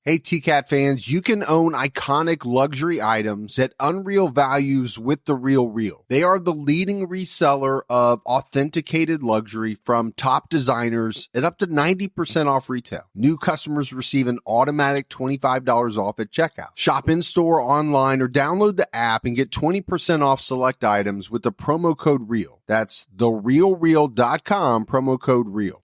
Hey, TCAT fans, you can own iconic luxury items at unreal values with The Real Real. They are the leading reseller of authenticated luxury from top designers at up to 90% off retail. New customers receive an automatic $25 off at checkout. Shop in-store, online, or download the app and get 20% off select items with the promo code REAL. That's therealreal.com, promo code REAL.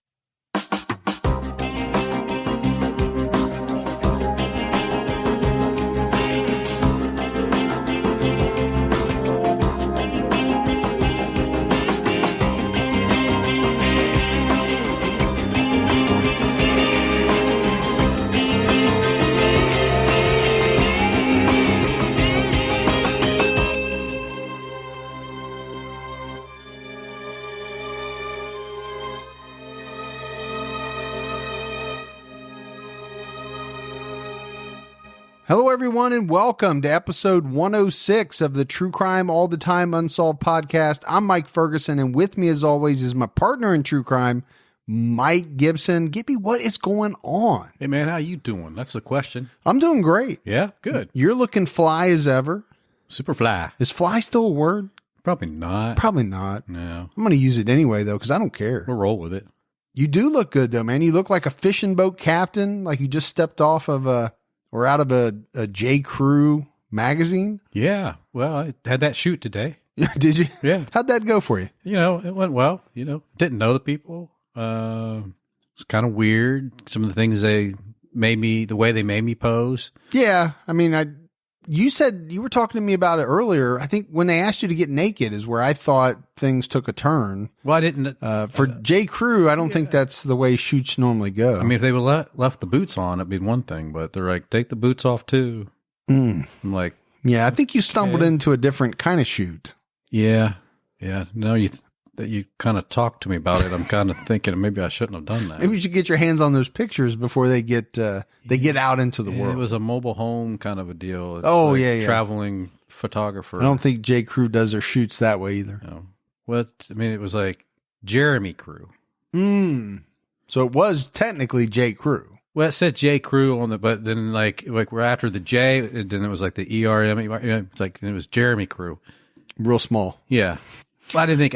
Hello, everyone, and welcome to episode 106 of the True Crime All the Time Unsolved podcast. I'm Mike Ferguson, and with me, as always, is my partner in true crime, Mike Gibson. Gibby, what is going on? Hey, man, how you doing? That's the question. I'm doing great. Yeah, good. You're looking fly as ever. Super fly. Is fly still a word? Probably not. Probably not. No. I'm going to use it anyway, though, because I don't care. We'll roll with it. You do look good, though, man. You look like a fishing boat captain, like you just stepped off of or out of a J. Crew magazine. Yeah. Well, I had that shoot today. Did you? Yeah. How'd that go for you? You know, it went well. You know, didn't know the people. It's kind of weird. Some of the things the way they made me pose. Yeah. I mean, you said you were talking to me about it earlier. I think when they asked you to get naked is where I thought things took a turn. Well, I didn't. For J. Crew, I don't think that's the way shoots normally go. I mean, if they would left the boots on, it'd be one thing, but they're like, take the boots off too. I'm like, yeah, I think you stumbled into a different kind of shoot. Yeah. Yeah. No, that you kind of talked to me about it. I'm kind of thinking maybe I shouldn't have done that. Maybe you should get your hands on those pictures before they get out into the world. It was a mobile home kind of a deal. It's yeah. Traveling photographer. I don't think J. Crew does their shoots that way either. No. It was like Jeremy Crew. So it was technically J. Crew. Well, it said J. Crew on but then like we're after the J, and then it was like the ERM. It's like it was Jeremy Crew. Real small. Yeah. Well, I didn't think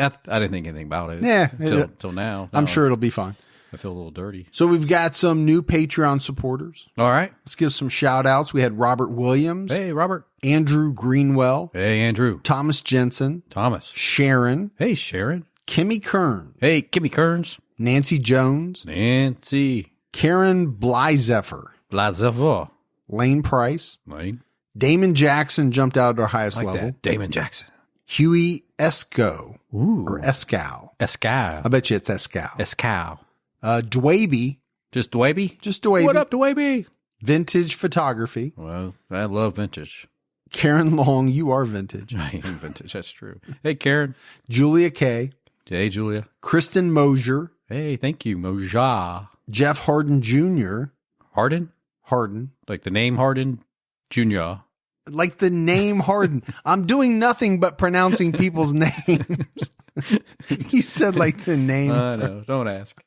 anything about it. Yeah. Until now. I'm sure it'll be fine. I feel a little dirty. So we've got some new Patreon supporters. All right. Let's give some shout outs. We had Robert Williams. Hey, Robert. Andrew Greenwell. Hey, Andrew. Thomas Jensen. Thomas. Sharon. Hey, Sharon. Kimmy Kearns. Hey, Kimmy Kearns. Nancy Jones. Nancy. Karen Blyzeffer. Blyzeffer. Lane Price. Lane. Damon Jackson jumped out at our highest level. That. Damon Jackson. Huey Esco. Ooh. Or Escow. Escow. I bet you it's Escow. Escow. Dwaby. Just Dwaby? Just Dwaby. What up, Dwaby? Vintage Photography. Well, I love vintage. Karen Long, you are vintage. I am vintage. That's true. Hey, Karen. Julia K. Hey, Julia. Kristen Mosier. Hey, thank you, Moja. Jeff Harden Jr. Harden? Harden. Like the name Harden Jr. Like the name Harden. I'm doing nothing but pronouncing people's names. You said like the name. I know. Don't ask.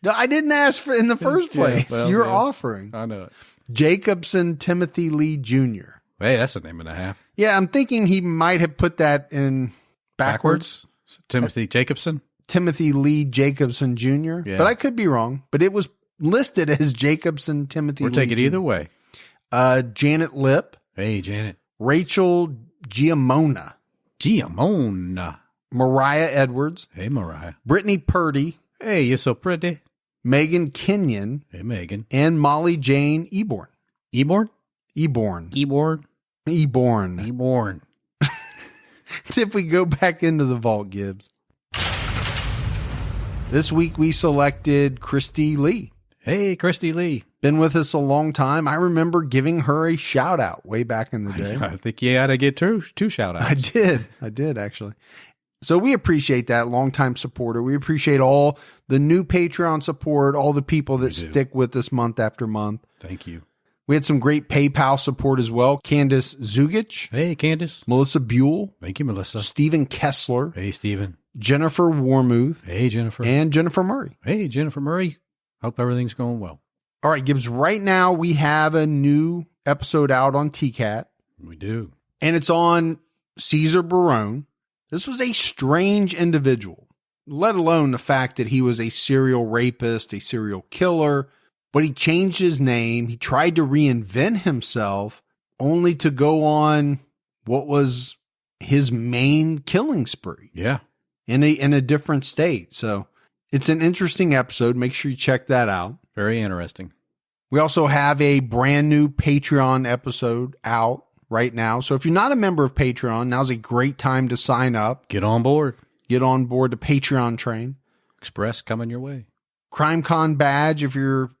No, I didn't ask for in the first place. Yeah, well, You're yeah. offering. I know it. Jacobson Timothy Lee Jr. Hey, that's a name and a half. Yeah, I'm thinking he might have put that in backwards. Timothy Jacobson? Timothy Lee Jacobson Jr. Yeah. But I could be wrong. But it was listed as Jacobson Timothy We'll Lee take it Jr. either way. Janet Lip. Hey, Janet. Rachel Giamona. Giamona. Mariah Edwards. Hey, Mariah. Brittany Purdy. Hey, you're so pretty. Megan Kenyon. Hey, Megan. And Molly Jane Eborn. Eborn? Eborn. Eborn? Eborn. Eborn. If we go back into the vault, Gibbs. This week we selected Christy Lee. Hey, Christy Lee. Been with us a long time. I remember giving her a shout out way back in the day. I think you ought to get two shout outs. I did actually. So we appreciate that longtime supporter. We appreciate all the new Patreon support, all the people that stick with us month after month. Thank you. We had some great PayPal support as well. Candace Zugich. Hey, Candace. Melissa Buell. Thank you, Melissa. Stephen Kessler. Hey, Stephen. Jennifer Warmuth. Hey, Jennifer. And Jennifer Murray. Hey, Jennifer Murray. Hope everything's going well. All right, Gibbs, right now we have a new episode out on TCAT. We do. And it's on Caesar Barone. This was a strange individual, let alone the fact that he was a serial rapist, a serial killer, but he changed his name. He tried to reinvent himself only to go on what was his main killing spree. Yeah. In a different state. So it's an interesting episode. Make sure you check that out. Very interesting. We also have a brand new Patreon episode out right now. So if you're not a member of Patreon, now's a great time to sign up. Get on board. Get on board the Patreon train. Express coming your way. CrimeCon badge, if you're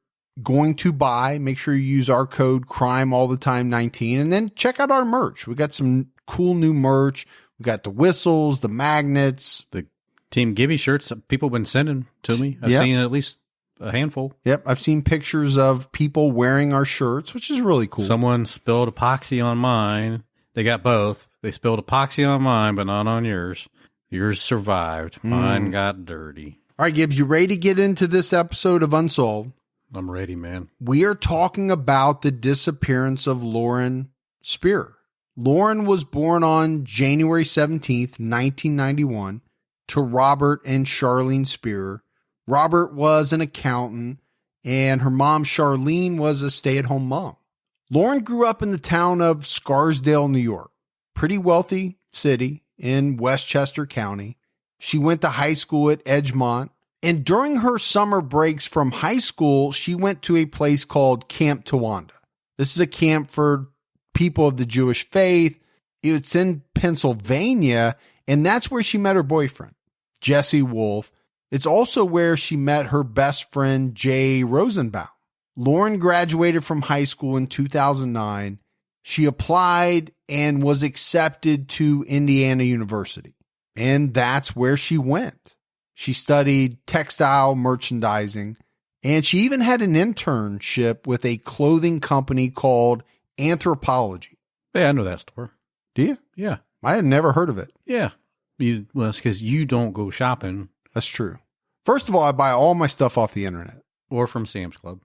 going to buy, make sure you use our code CrimeAllTheTime19. And then check out our merch. We got some cool new merch. We got the whistles, the magnets. The Team Gibby shirts that people have been sending to me. I've seen at least a handful. Yep. I've seen pictures of people wearing our shirts, which is really cool. Someone spilled epoxy on mine. They got both. They spilled epoxy on mine, but not on yours. Yours survived. Mine got dirty. All right, Gibbs, you ready to get into this episode of Unsolved? I'm ready, man. We are talking about the disappearance of Lauren Spierer. Lauren was born on January 17th, 1991, to Robert and Charlene Spierer. Robert was an accountant, and her mom, Charlene, was a stay-at-home mom. Lauren grew up in the town of Scarsdale, New York, pretty wealthy city in Westchester County. She went to high school at Edgemont, and during her summer breaks from high school, she went to a place called Camp Tawanda. This is a camp for people of the Jewish faith. It's in Pennsylvania, and that's where she met her boyfriend, Jesse Wolf. It's also where she met her best friend, Jay Rosenbaum. Lauren graduated from high school in 2009. She applied and was accepted to Indiana University, and that's where she went. She studied textile merchandising, and she even had an internship with a clothing company called Anthropology. Yeah, I know that store. Do you? Yeah. I had never heard of it. Yeah. Well, it's because you don't go shopping. That's true. First of all, I buy all my stuff off the internet. Or from Sam's Club.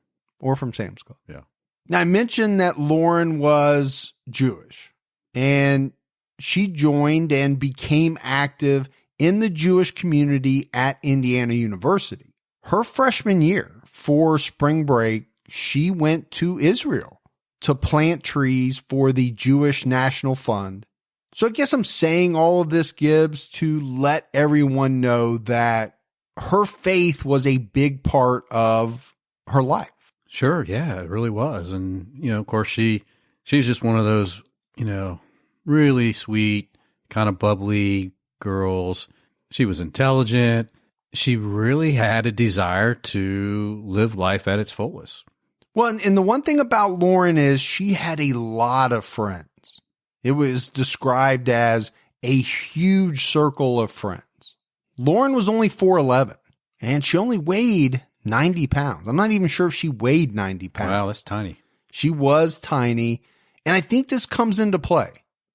Yeah. Now, I mentioned that Lauren was Jewish, and she joined and became active in the Jewish community at Indiana University. Her freshman year, for spring break, she went to Israel to plant trees for the Jewish National Fund. So I guess I'm saying all of this, Gibbs, to let everyone know that her faith was a big part of her life. Sure, yeah, it really was. And, of course, she's just one of those, really sweet, kind of bubbly girls. She was intelligent. She really had a desire to live life at its fullest. Well, and the one thing about Lauren is she had a lot of friends. It was described as a huge circle of friends. Lauren was only 4'11", and she only weighed 90 pounds. I'm not even sure if she weighed 90 pounds. Wow, that's tiny. She was tiny. And I think this comes into play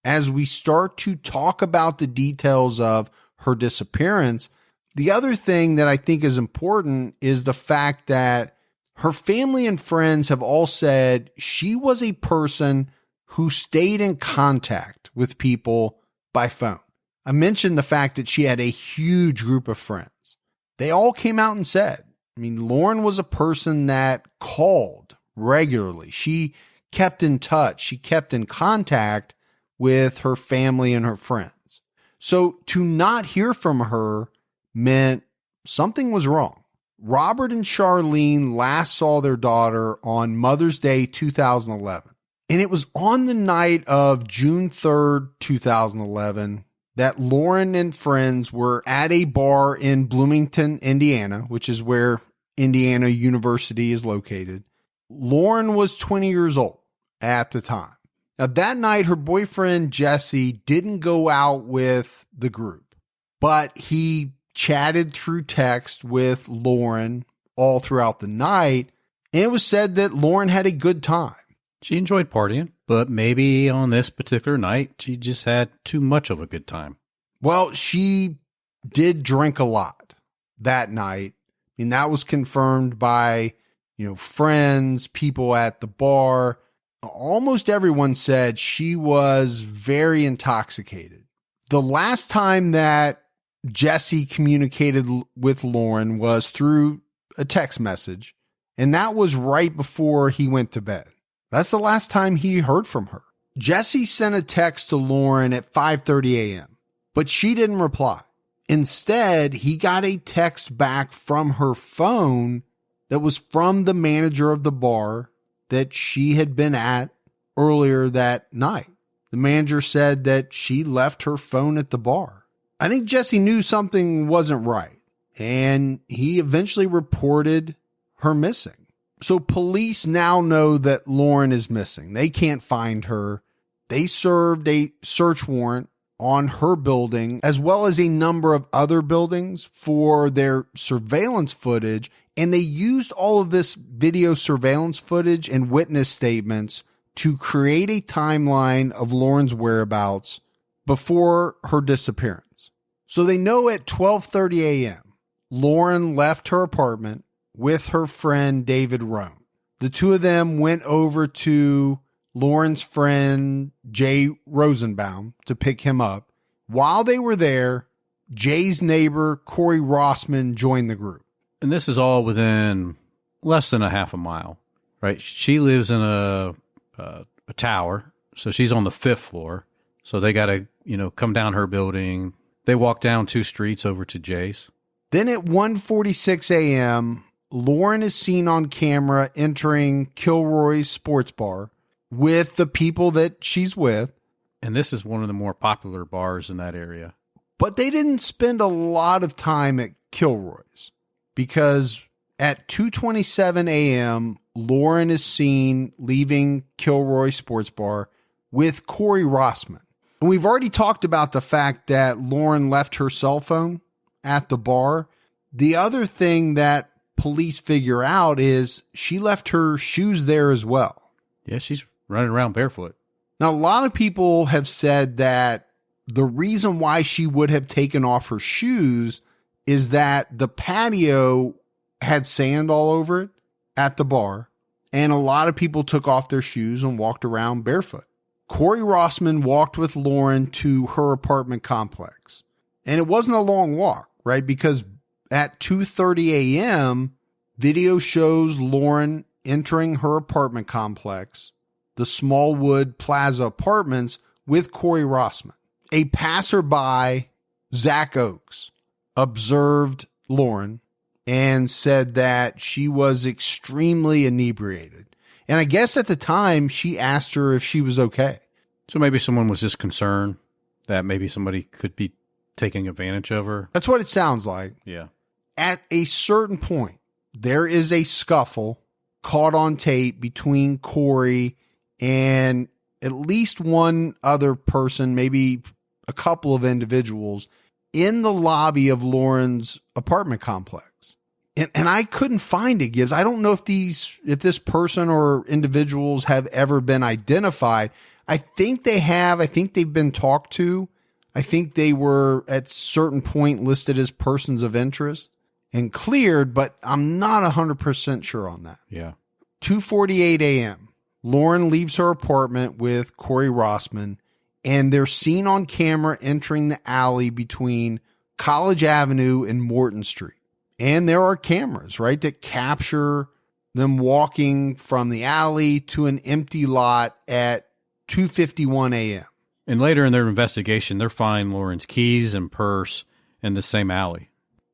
as we start to talk about the details of her disappearance. The other thing that I think is important is the fact that her family and friends have all said she was a person who stayed in contact with people by phone. I mentioned the fact that she had a huge group of friends. They all came out and said, Lauren was a person that called regularly. She kept in touch. She kept in contact with her family and her friends. So to not hear from her meant something was wrong. Robert and Charlene last saw their daughter on Mother's Day 2011. And it was on the night of June 3rd, 2011, that Lauren and friends were at a bar in Bloomington, Indiana, which is where Indiana University is located. Lauren was 20 years old at the time. Now, that night, her boyfriend, Jesse, didn't go out with the group, but he chatted through text with Lauren all throughout the night. And it was said that Lauren had a good time. She enjoyed partying, but maybe on this particular night, she just had too much of a good time. Well, she did drink a lot that night. That was confirmed by, friends, people at the bar. Almost everyone said she was very intoxicated. The last time that Jesse communicated with Lauren was through a text message, and that was right before he went to bed. That's the last time he heard from her. Jesse sent a text to Lauren at 5:30 a.m., but she didn't reply. Instead, he got a text back from her phone that was from the manager of the bar that she had been at earlier that night. The manager said that she left her phone at the bar. I think Jesse knew something wasn't right, and he eventually reported her missing. So police now know that Lauren is missing. They can't find her. They served a search warrant on her building, as well as a number of other buildings, for their surveillance footage. And they used all of this video surveillance footage and witness statements to create a timeline of Lauren's whereabouts before her disappearance. So they know at 12:30 a.m., Lauren left her apartment with her friend David Rohn. The two of them went over to Lauren's friend Jay Rosenbaum to pick him up. While they were there, Jay's neighbor Corey Rossman joined the group. And this is all within less than a half a mile, right? She lives in a tower, so she's on the 5th floor. So they got to, come down her building. They walk down 2 streets over to Jay's. Then at 1:46 a.m., Lauren is seen on camera entering Kilroy's sports bar with the people that she's with. And this is one of the more popular bars in that area. But they didn't spend a lot of time at Kilroy's, because at 2:27 a.m., Lauren is seen leaving Kilroy Sports Bar with Corey Rossman. And we've already talked about the fact that Lauren left her cell phone at the bar. The other thing that police figure out is she left her shoes there as well. Yeah, she's running around barefoot. Now, a lot of people have said that the reason why she would have taken off her shoes is that the patio had sand all over it at the bar, and a lot of people took off their shoes and walked around barefoot. Corey Rossman walked with Lauren to her apartment complex, and it wasn't a long walk, right? Because at 2:30 a.m., video shows Lauren entering her apartment complex, the Smallwood Plaza Apartments, with Corey Rossman. A passerby, Zach Oakes, observed Lauren and said that she was extremely inebriated. And I guess at the time, she asked her if she was okay. So maybe someone was just concerned that maybe somebody could be taking advantage of her. That's what it sounds like. Yeah. At a certain point, there is a scuffle caught on tape between Corey and at least one other person, maybe a couple of individuals, in the lobby of Lauren's apartment complex. And I couldn't find it, Gibbs. I don't know if this person or individuals have ever been identified. I think they have. I think they've been talked to. I think they were at certain point listed as persons of interest and cleared, but I'm not 100% sure on that. Yeah. 2:48 a.m. Lauren leaves her apartment with Corey Rossman, and they're seen on camera entering the alley between College Avenue and Morton Street. And there are cameras, right, that capture them walking from the alley to an empty lot at 2:51 a.m. And later in their investigation, they'll find Lauren's keys and purse in the same alley.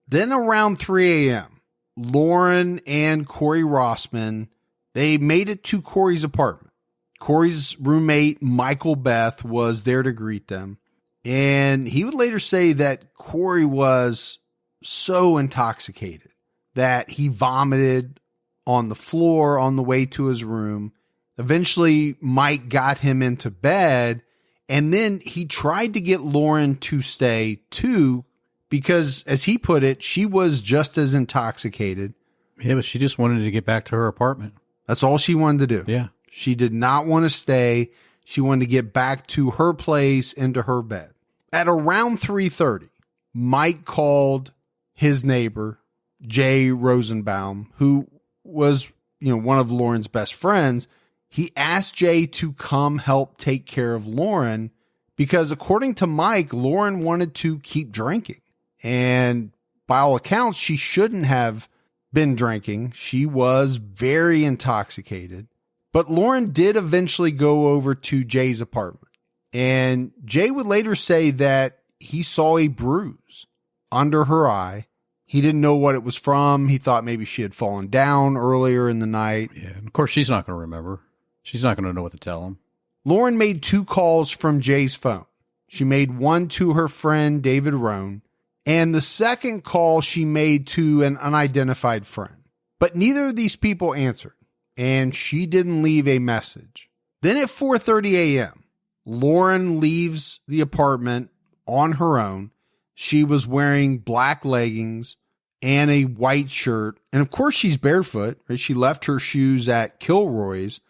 Then around 3 a.m., Lauren and Corey Rossman, they made it to Corey's apartment. Corey's roommate, Michael Beth, was there to greet them. And he would later say that Corey was so intoxicated that he vomited on the floor on the way to his room. Eventually, Mike got him into bed, and then he tried to get Lauren to stay too, because, as he put it, she was just as intoxicated. Yeah, but she just wanted to get back to her apartment. That's all she wanted to do. Yeah. She did not want to stay. She wanted to get back to her place, into her bed. At around 3:30, Mike called his neighbor, Jay Rosenbaum, who was one of Lauren's best friends, he asked Jay to come help take care of Lauren because according to Mike, Lauren wanted to keep drinking. And by all accounts, she shouldn't have been drinking. She was very intoxicated. But Lauren did eventually go over to Jay's apartment. And Jay would later say that he saw a bruise under her eye. He didn't know what it was from. He thought maybe she had fallen down earlier in the night. Yeah, and of course, she's not going to remember. She's not going to know what to tell him. Lauren made 2 calls from Jay's phone. She made one to her friend, David Rohn, and the second call she made to an unidentified friend. But neither of these people answered, and she didn't leave a message. Then at 4:30 a.m., Lauren leaves the apartment on her own. She was wearing black leggings and a white shirt. And of course, she's barefoot. Right? She left her shoes at Kilroy's.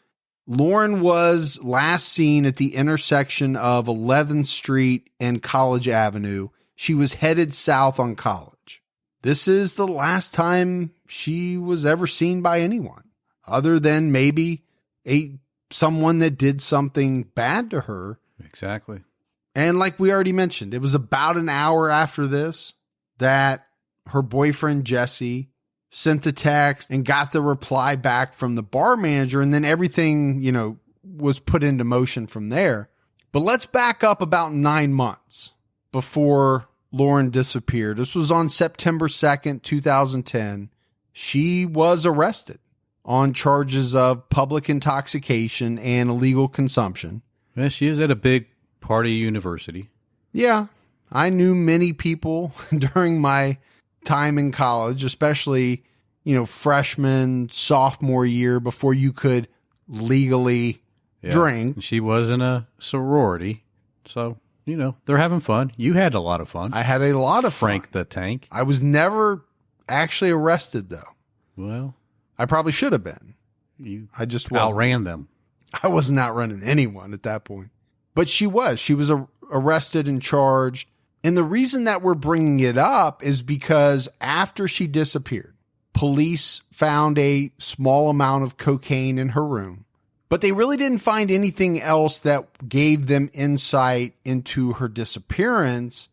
Lauren was last seen at the intersection of 11th Street and College Avenue. She was headed south on College. This is the last time she was ever seen by anyone, other than maybe someone that did something bad to her. Exactly. And like we already mentioned, it was about an hour after this that her boyfriend, Jesse, sent the text and got the reply back from the bar manager. And then everything, was put into motion from there. But let's back up about 9 months before Lauren disappeared. This was on September 2nd, 2010. She was arrested on charges of public intoxication and illegal consumption. Yeah, she is at a big party university. Yeah, I knew many people during my time in college, especially, freshman, sophomore year before you could legally drink. She was in a sorority. So, they're having fun. You had a lot of fun. I had a lot of Frank fun. the Tank. I was never actually arrested, though. Well, I probably should have been. I just wasn't. Outran them. I wasn't outrunning anyone at that point. But she was. She was arrested and charged. And the reason that we're bringing it up is because after she disappeared, police found a small amount of cocaine in her room, but they really didn't find anything else that gave them insight into her disappearance.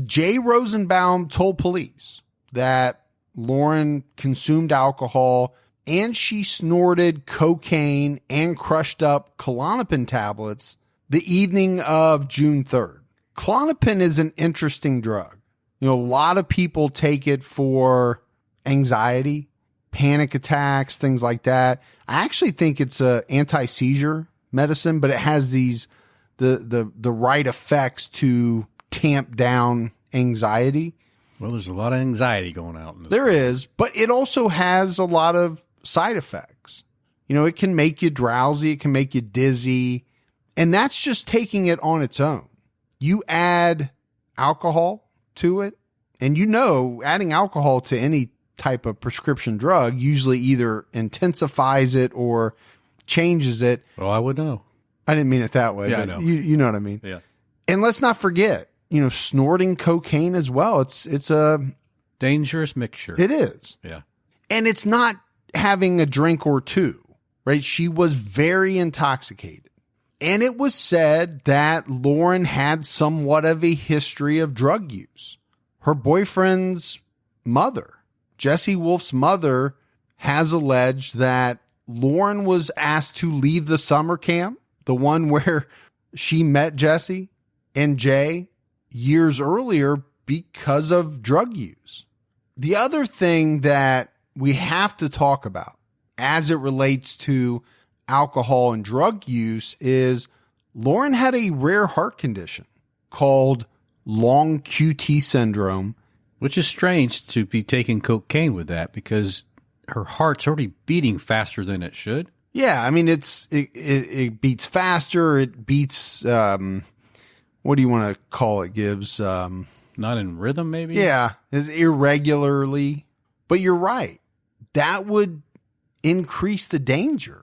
Jay Rosenbaum told police that Lauren consumed alcohol and she snorted cocaine and crushed up Klonopin tablets the evening of June 3rd. Klonopin is an interesting drug. A lot of people take it for anxiety, panic attacks, things like that. I actually think it's a anti-seizure medicine, but it has the right effects to tamp down anxiety. Well, there's a lot of anxiety going out in this. There is, but it also has a lot of side effects. It can make you drowsy, it can make you dizzy, and that's just taking it on its own. You add alcohol to it, and adding alcohol to any type of prescription drug usually either intensifies it or changes it. Well, I would know. I didn't mean it that way. Yeah, but I know. You know what I mean? Yeah. And let's not forget, snorting cocaine as well. It's a dangerous mixture. It is. Yeah. And it's not having a drink or two, right? She was very intoxicated. And it was said that Lauren had somewhat of a history of drug use. Her boyfriend's mother, Jesse Wolf's mother, has alleged that Lauren was asked to leave the summer camp, the one where she met Jesse and Jay years earlier, because of drug use. The other thing that we have to talk about as it relates to alcohol and drug use is Lauren had a rare heart condition called long QT syndrome. Which is strange to be taking cocaine with that because her heart's already beating faster than it should. Yeah, I mean, it beats faster. It beats, what do you want to call it, Gibbs? Not in rhythm, maybe? Yeah, irregularly. But you're right. That would increase the danger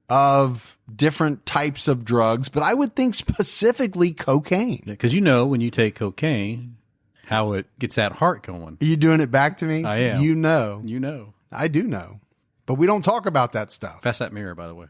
of different types of drugs, but I would think specifically cocaine. Because when you take cocaine, how it gets that heart going. Are you doing it back to me? I am. You know. You know. I do know. but we don't talk about that stuff. Pass that mirror, by the way.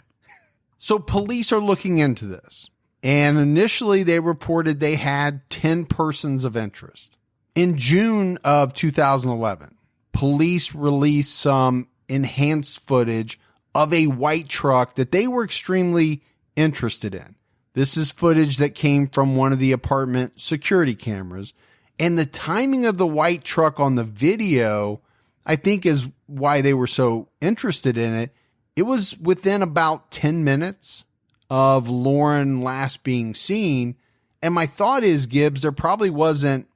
So police are looking into this. And initially they reported they had 10 persons of interest. In June of 2011, police released some enhanced footage of a white truck that they were extremely interested in. This is footage that came from one of the apartment security cameras. And the timing of the white truck on the video, I think, is why they were so interested in it. It was within about 10 minutes of Lauren last being seen. And my thought is, Gibbs, there probably wasn't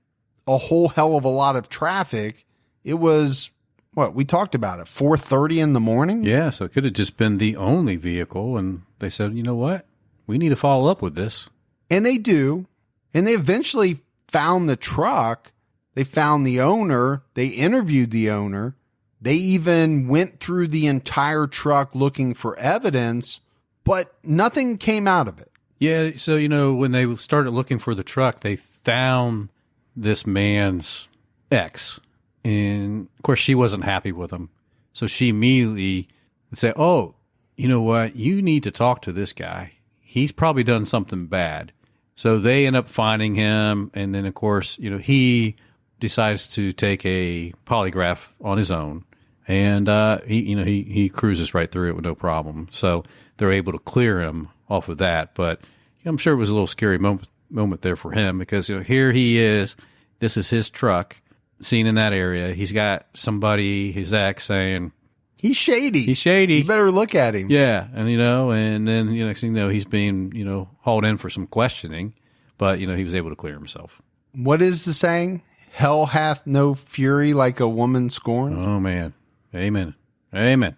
a whole hell of a lot of traffic. It was, what, we talked about it, 4:30 in the morning? Yeah, so it could have just been the only vehicle. And they said, you know what? We need to follow up with this. And they do. And they eventually found the truck. They found the owner. They interviewed the owner. They even went through the entire truck looking for evidence, but nothing came out of it. Yeah, so, when they started looking for the truck, they found this man's ex. And, of course, she wasn't happy with him. So she immediately would say, oh, you know what? You need to talk to this guy. He's probably done something bad. So they end up finding him. And then, of course, he decides to take a polygraph on his own. And he cruises right through it with no problem. So they're able to clear him off of that. But I'm sure it was a little scary moment there for him because here he is. This is his truck, seen in that area. He's got somebody, his ex, saying he's shady. He's shady. You better look at him. Yeah, and and then next thing you know, he's being hauled in for some questioning. But he was able to clear himself. What is the saying? Hell hath no fury like a woman scorned. Oh man. Amen. Amen.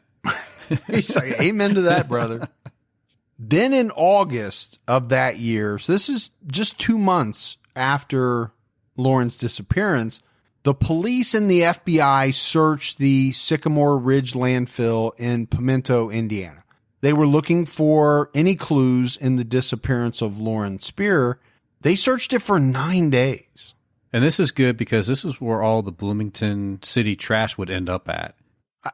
He's like, amen to that, brother. Then in August of that year, so this is just 2 months after Lauren's disappearance, the police and the FBI searched the Sycamore Ridge landfill in Pimento, Indiana. They were looking for any clues in the disappearance of Lauren Spierer. They searched it for 9 days. And this is good because this is where all the Bloomington city trash would end up at.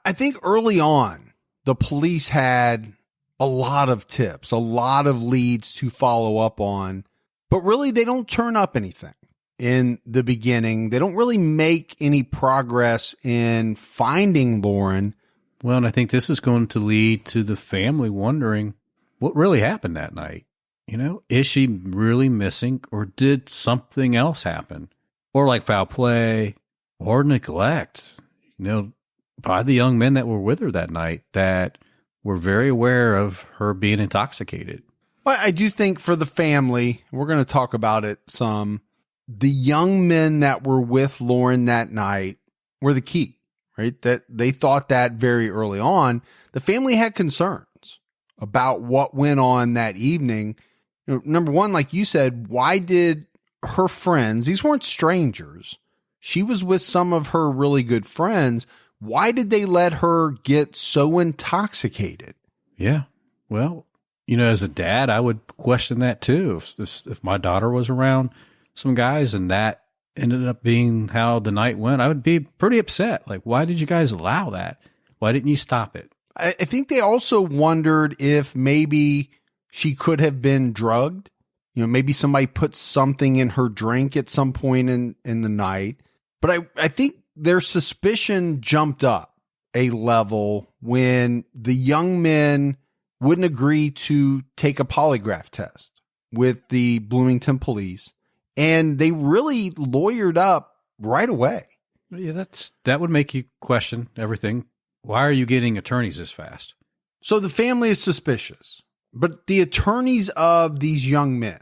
I think early on, the police had a lot of tips, a lot of leads to follow up on, but really they don't turn up anything in the beginning. They don't really make any progress in finding Lauren. Well, and I think this is going to lead to the family wondering what really happened that night. Is she really missing or did something else happen? Or like foul play or neglect, by the young men that were with her that night that were very aware of her being intoxicated. Well, I do think for the family, we're going to talk about it some, the young men that were with Lauren that night were the key, right? That they thought that very early on. The family had concerns about what went on that evening. Number one, like you said, why did her friends, these weren't strangers, she was with some of her really good friends, why did they let her get so intoxicated? Yeah. Well, as a dad, I would question that too. If my daughter was around some guys and that ended up being how the night went, I would be pretty upset. Like, why did you guys allow that? Why didn't you stop it? I think they also wondered if maybe she could have been drugged. Maybe somebody put something in her drink at some point in the night. But I think their suspicion jumped up a level when the young men wouldn't agree to take a polygraph test with the Bloomington police. And they really lawyered up right away. Yeah, that would make you question everything. Why are you getting attorneys this fast? So the family is suspicious, but the attorneys of these young men,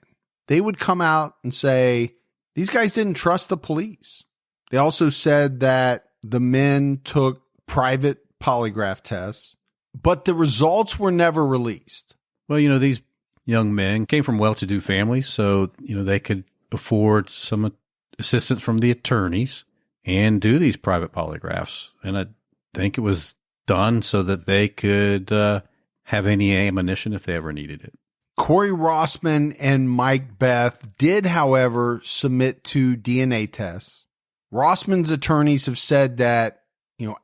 they would come out and say, these guys didn't trust the police. They also said that the men took private polygraph tests, but the results were never released. Well, these young men came from well-to-do families, so, they could afford some assistance from the attorneys and do these private polygraphs. And I think it was done so that they could have any ammunition if they ever needed it. Corey Rossman and Mike Beth did, however, submit to DNA tests. Rossman's attorneys have said that,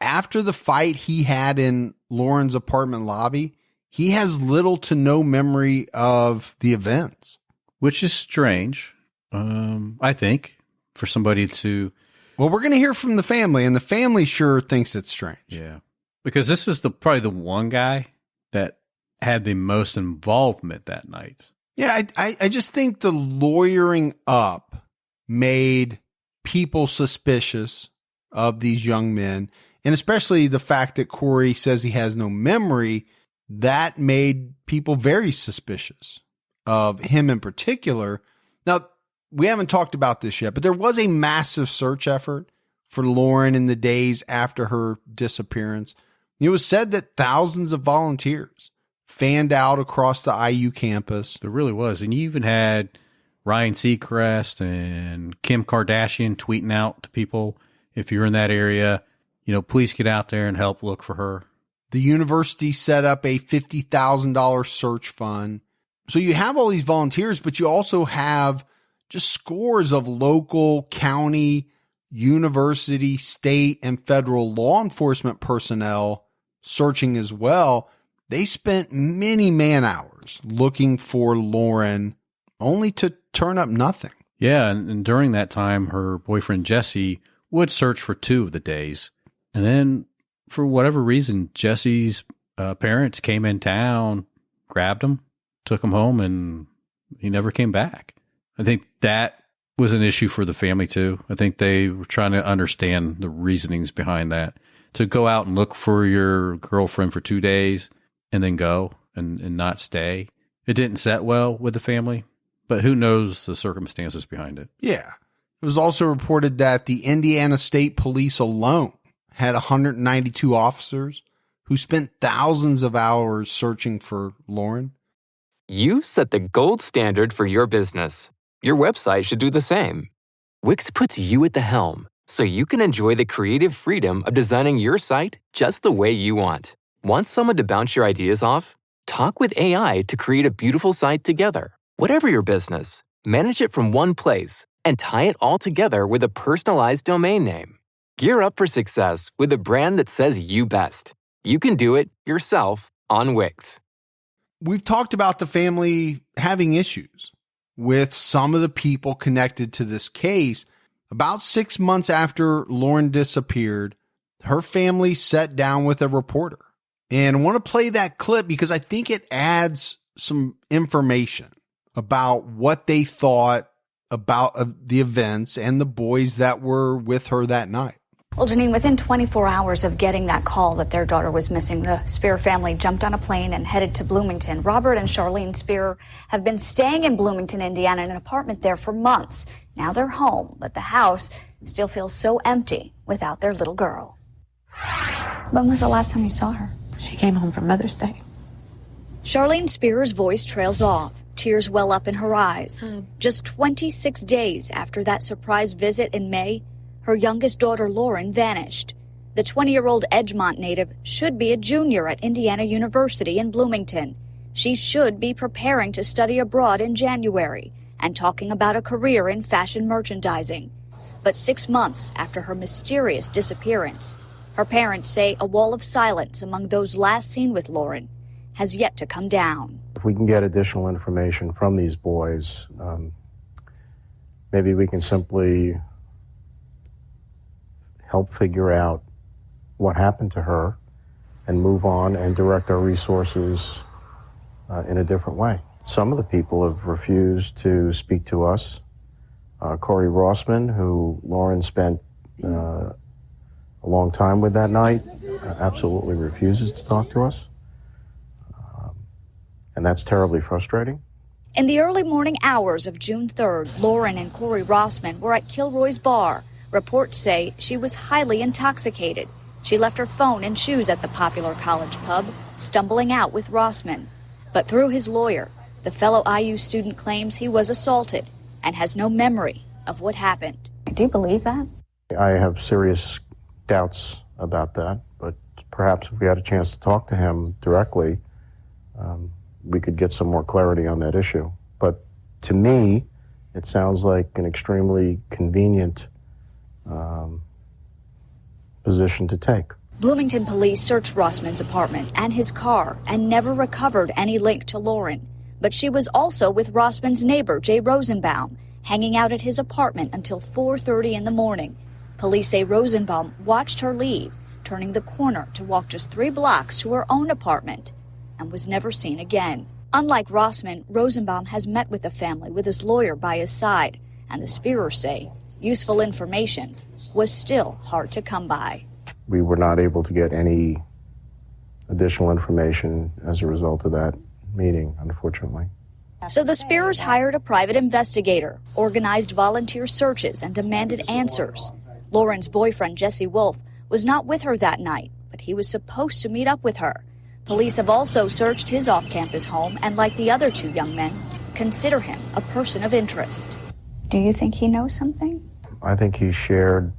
after the fight he had in Lauren's apartment lobby, he has little to no memory of the events. Which is strange, I think, for somebody to... Well, we're going to hear from the family, and the family sure thinks it's strange. Yeah. Because this is probably the one guy that had the most involvement that night. Yeah, I just think the lawyering up made people suspicious of these young men, and especially the fact that Corey says he has no memory, that made people very suspicious of him in particular. Now, we haven't talked about this yet, but there was a massive search effort for Lauren in the days after her disappearance. It was said that thousands of volunteers fanned out across the IU campus. There really was. And you even had Ryan Seacrest and Kim Kardashian tweeting out to people, if you're in that area, please get out there and help look for her. The university set up a $50,000 search fund. So you have all these volunteers, but you also have just scores of local, county, university, state, and federal law enforcement personnel searching as well. They spent many man hours looking for Lauren, only to turn up nothing. Yeah, and during that time, her boyfriend Jesse would search for 2 of the days. And then, for whatever reason, Jesse's parents came in town, grabbed him, took him home, and he never came back. I think that was an issue for the family, too. I think they were trying to understand the reasonings behind that. To go out and look for your girlfriend for 2 days and then go and not stay. It didn't set well with the family, but who knows the circumstances behind it. Yeah. It was also reported that the Indiana State Police alone had 192 officers who spent thousands of hours searching for Lauren. You set the gold standard for your business. Your website should do the same. Wix puts you at the helm, so you can enjoy the creative freedom of designing your site just the way you want. Want someone to bounce your ideas off? Talk with AI to create a beautiful site together. Whatever your business, manage it from one place and tie it all together with a personalized domain name. Gear up for success with a brand that says you best. You can do it yourself on Wix. We've talked about the family having issues with some of the people connected to this case. About 6 months after Lauren disappeared, her family sat down with a reporter. And I want to play that clip because I think it adds some information about what they thought about the events and the boys that were with her that night. Well, Janine, within 24 hours of getting that call that their daughter was missing, the Spierer family jumped on a plane and headed to Bloomington. Robert and Charlene Spierer have been staying in Bloomington, Indiana, in an apartment there for months. Now they're home, but the house still feels so empty without their little girl. When was the last time you saw her? She came home for Mother's Day. Charlene Spierer's voice trails off. Tears well up in her eyes. Just 26 days after that surprise visit in May, her youngest daughter, Lauren, vanished. The 20-year-old Edgemont native should be a junior at Indiana University in Bloomington. She should be preparing to study abroad in January and talking about a career in fashion merchandising. But 6 months after her mysterious disappearance, her parents say a wall of silence among those last seen with Lauren has yet to come down. If we can get additional information from these boys, maybe we can simply help figure out what happened to her and move on and direct our resources in a different way. Some of the people have refused to speak to us. Corey Rossman, who Lauren spent a long time with that night, absolutely refuses to talk to us. And that's terribly frustrating. In the early morning hours of June 3rd, Lauren and Corey Rossman were at Kilroy's bar. Reports say she was highly intoxicated. She left her phone and shoes at the popular college pub, stumbling out with Rossman. But through his lawyer, the fellow IU student claims he was assaulted and has no memory of what happened. Do you believe that? I have serious doubts about that, but perhaps if we had a chance to talk to him directly, we could get some more clarity on that issue. But to me, it sounds like an extremely convenient position to take. Bloomington police searched Rossman's apartment and his car and never recovered any link to Lauren. But she was also with Rossman's neighbor, Jay Rosenbaum, hanging out at his apartment until 4:30 in the morning. Police say Rosenbaum watched her leave, turning the corner to walk just 3 blocks to her own apartment, and was never seen again. Unlike Rossman, Rosenbaum has met with the family with his lawyer by his side, and the Spierers say useful information was still hard to come by. We were not able to get any additional information as a result of that meeting, unfortunately. So the Spierers hired a private investigator, organized volunteer searches, and demanded answers. Lauren's boyfriend, Jesse Wolf, was not with her that night, but he was supposed to meet up with her. Police have also searched his off-campus home and, like the other 2 young men, consider him a person of interest. Do you think he knows something? I think he shared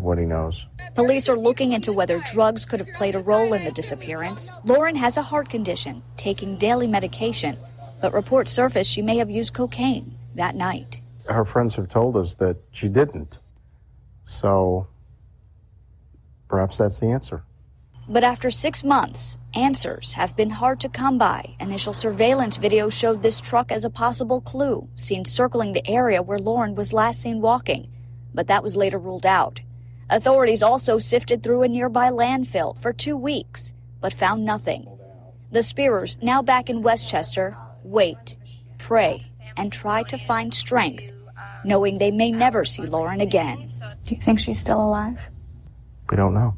what he knows. Police are looking into whether drugs could have played a role in the disappearance. Lauren has a heart condition, taking daily medication, but reports surfaced she may have used cocaine that night. Her friends have told us that she didn't. So perhaps that's the answer. But after 6 months, answers have been hard to come by. Initial surveillance video showed this truck as a possible clue, seen circling the area where Lauren was last seen walking, but that was later ruled out. Authorities also sifted through a nearby landfill for 2 weeks, but found nothing. The Spierers, now back in Westchester, wait, pray, and try to find strength, knowing they may never see Lauren again. Do you think she's still alive? We don't know.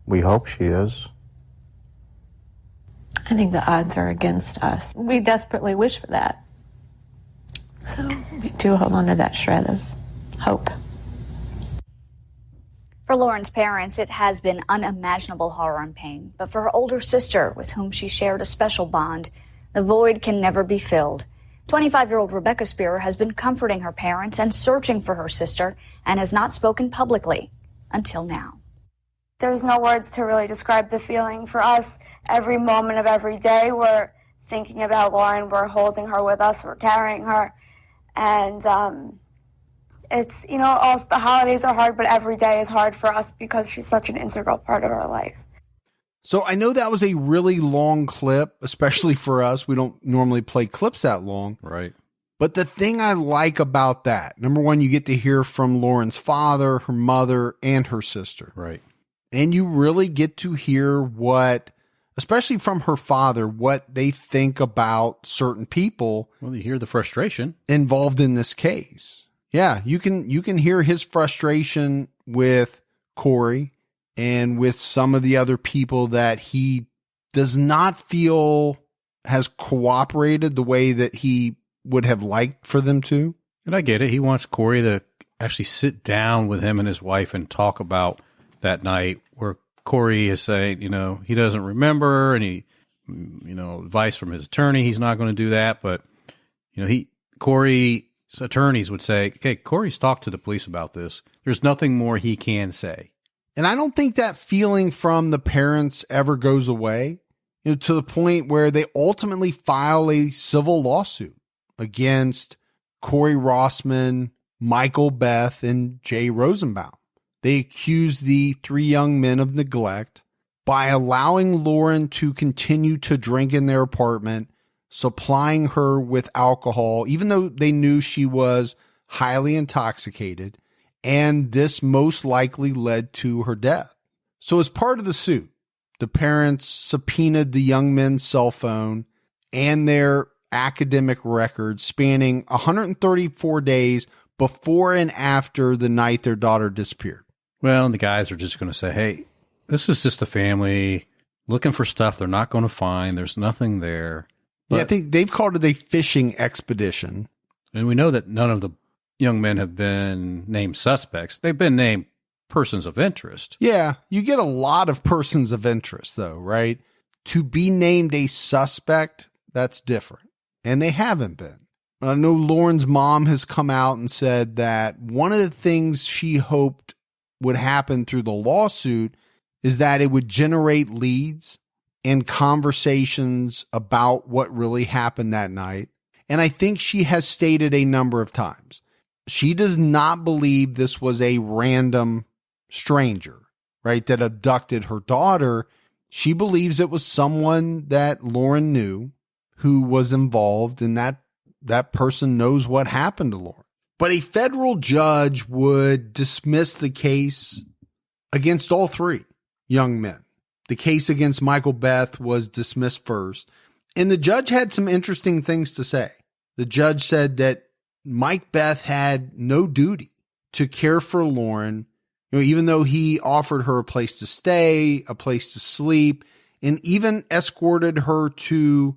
We hope she is. I think the odds are against us. We desperately wish for that. So we do hold on to that shred of hope. For Lauren's parents, it has been unimaginable horror and pain. But for her older sister, with whom she shared a special bond, the void can never be filled. 25-year-old Rebecca Spierer has been comforting her parents and searching for her sister and has not spoken publicly until now. There's no words to really describe the feeling for us. Every moment of every day, we're thinking about Lauren, we're holding her with us, we're carrying her. And it's, all the holidays are hard, but every day is hard for us because she's such an integral part of our life. So I know that was a really long clip, especially for us. We don't normally play clips that long. Right. But the thing I like about that, number one, you get to hear from Lauren's father, her mother, and her sister. Right. And you really get to hear what, especially from her father, what they think about certain people. Well, you hear the frustration involved in this case. Yeah, you can hear his frustration with Corey and with some of the other people that he does not feel has cooperated the way that he would have liked for them to. And I get it. He wants Corey to actually sit down with him and his wife and talk about that night, where Corey is saying, he doesn't remember, and he, advice from his attorney, he's not going to do that. But, Corey's attorneys would say, okay, Corey's talked to the police about this. There's nothing more he can say. And I don't think that feeling from the parents ever goes away, to the point where they ultimately file a civil lawsuit against Corey Rossman, Michael Beth, and Jay Rosenbaum. They accused the 3 young men of neglect by allowing Lauren to continue to drink in their apartment, supplying her with alcohol, even though they knew she was highly intoxicated, and this most likely led to her death. So as part of the suit, the parents subpoenaed the young men's cell phone and their academic records spanning 134 days before and after the night their daughter disappeared. Well, and the guys are just going to say, hey, this is just a family looking for stuff they're not going to find. There's nothing there. But, yeah, I think they've called it a fishing expedition. And we know that none of the young men have been named suspects. They've been named persons of interest. Yeah, you get a lot of persons of interest, though, right? To be named a suspect, that's different. And they haven't been. I know Lauren's mom has come out and said that one of the things she hoped would happen through the lawsuit is that it would generate leads and conversations about what really happened that night. And I think she has stated a number of times, she does not believe this was a random stranger, right, that abducted her daughter. She believes it was someone that Lauren knew who was involved, and that person knows what happened to Lauren. But a federal judge would dismiss the case against all three young men. The case against Michael Beth was dismissed first, and the judge had some interesting things to say. The judge said that Mike Beth had no duty to care for Lauren, even though he offered her a place to stay, a place to sleep, and even escorted her to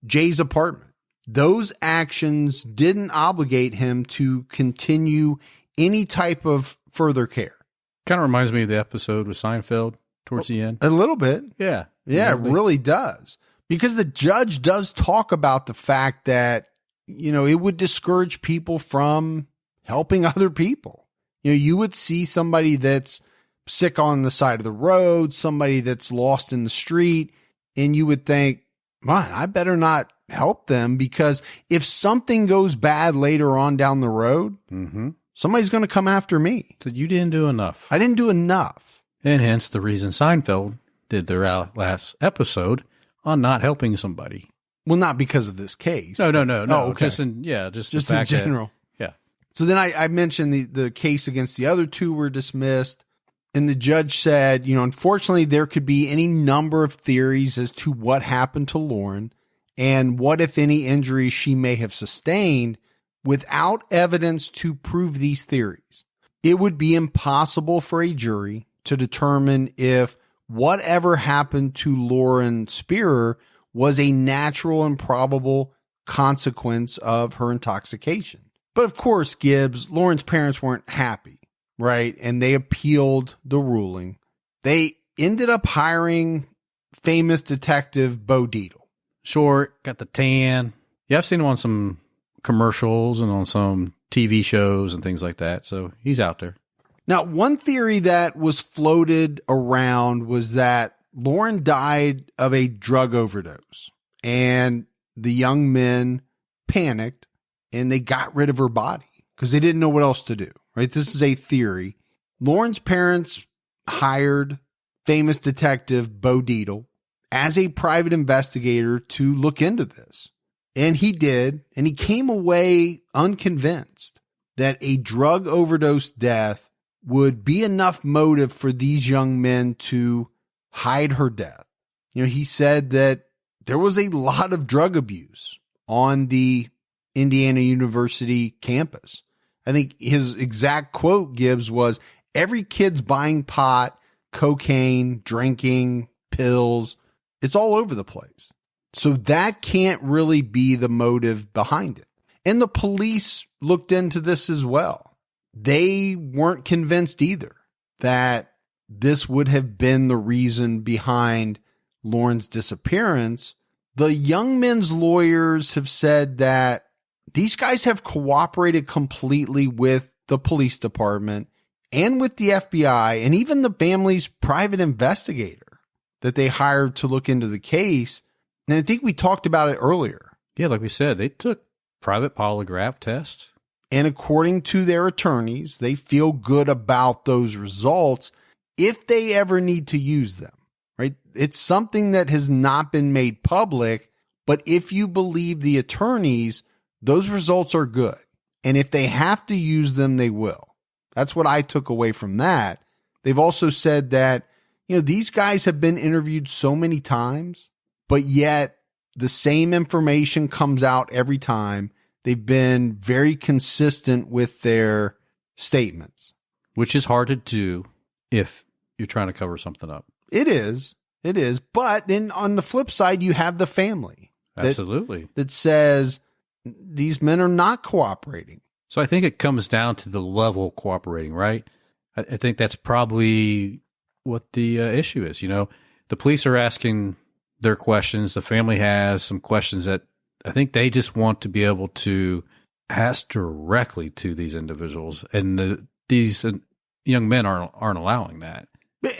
Jay's apartment. Those actions didn't obligate him to continue any type of further care. Kind of reminds me of the episode with Seinfeld towards the end. A little bit. Yeah. Yeah, it really does. Because the judge does talk about the fact that, it would discourage people from helping other people. You would see somebody that's sick on the side of the road, somebody that's lost in the street, and you would think, man, I better not help them, because if something goes bad later on down the road, somebody's going to come after me. So you didn't do enough. I didn't do enough. And hence the reason Seinfeld did their last episode on not helping somebody. Well, not because of this case. No. Oh, okay. Just Just the fact in general. That, So then I mentioned the case against the other two were dismissed. And the judge said, unfortunately, there could be any number of theories as to what happened to Lauren and what, if any, injuries she may have sustained without evidence to prove these theories. It would be impossible for a jury to determine if whatever happened to Lauren Spierer was a natural and probable consequence of her intoxication. But of course, Gibbs, Lauren's parents weren't happy, right? And they appealed the ruling. They ended up hiring famous detective Bo Dietl. Short, got the tan. Yeah, I've seen him on some commercials and on some TV shows and things like that. So he's out there. Now, one theory that was floated around was that Lauren died of a drug overdose, and the young men panicked and they got rid of her body because they didn't know what else to do, right? This is a theory. Lauren's parents hired famous detective Bo Dietl as a private investigator to look into this. And he did, and he came away unconvinced that a drug overdose death would be enough motive for these young men to hide her death. He said that there was a lot of drug abuse on the Indiana University campus. I think his exact quote, Gibbs, was, every kid's buying pot, cocaine, drinking, pills. It's all over the place. So that can't really be the motive behind it. And the police looked into this as well. They weren't convinced either that this would have been the reason behind Lauren's disappearance. The young men's lawyers have said that these guys have cooperated completely with the police department and with the FBI and even the family's private investigator that they hired to look into the case. And I think we talked about it earlier. Yeah, like we said, they took private polygraph tests. And according to their attorneys, they feel good about those results if they ever need to use them, right? It's something that has not been made public, but if you believe the attorneys, those results are good. And if they have to use them, they will. That's what I took away from that. They've also said that, these guys have been interviewed so many times, but yet the same information comes out every time. They've been very consistent with their statements. Which is hard to do if you're trying to cover something up. It is. But then on the flip side, you have the family. Absolutely. That says these men are not cooperating. So I think it comes down to the level of cooperating, right? I think that's probably what the issue is. The police are asking their questions. The family has some questions that I think they just want to be able to ask directly to these individuals. And these young men aren't allowing that.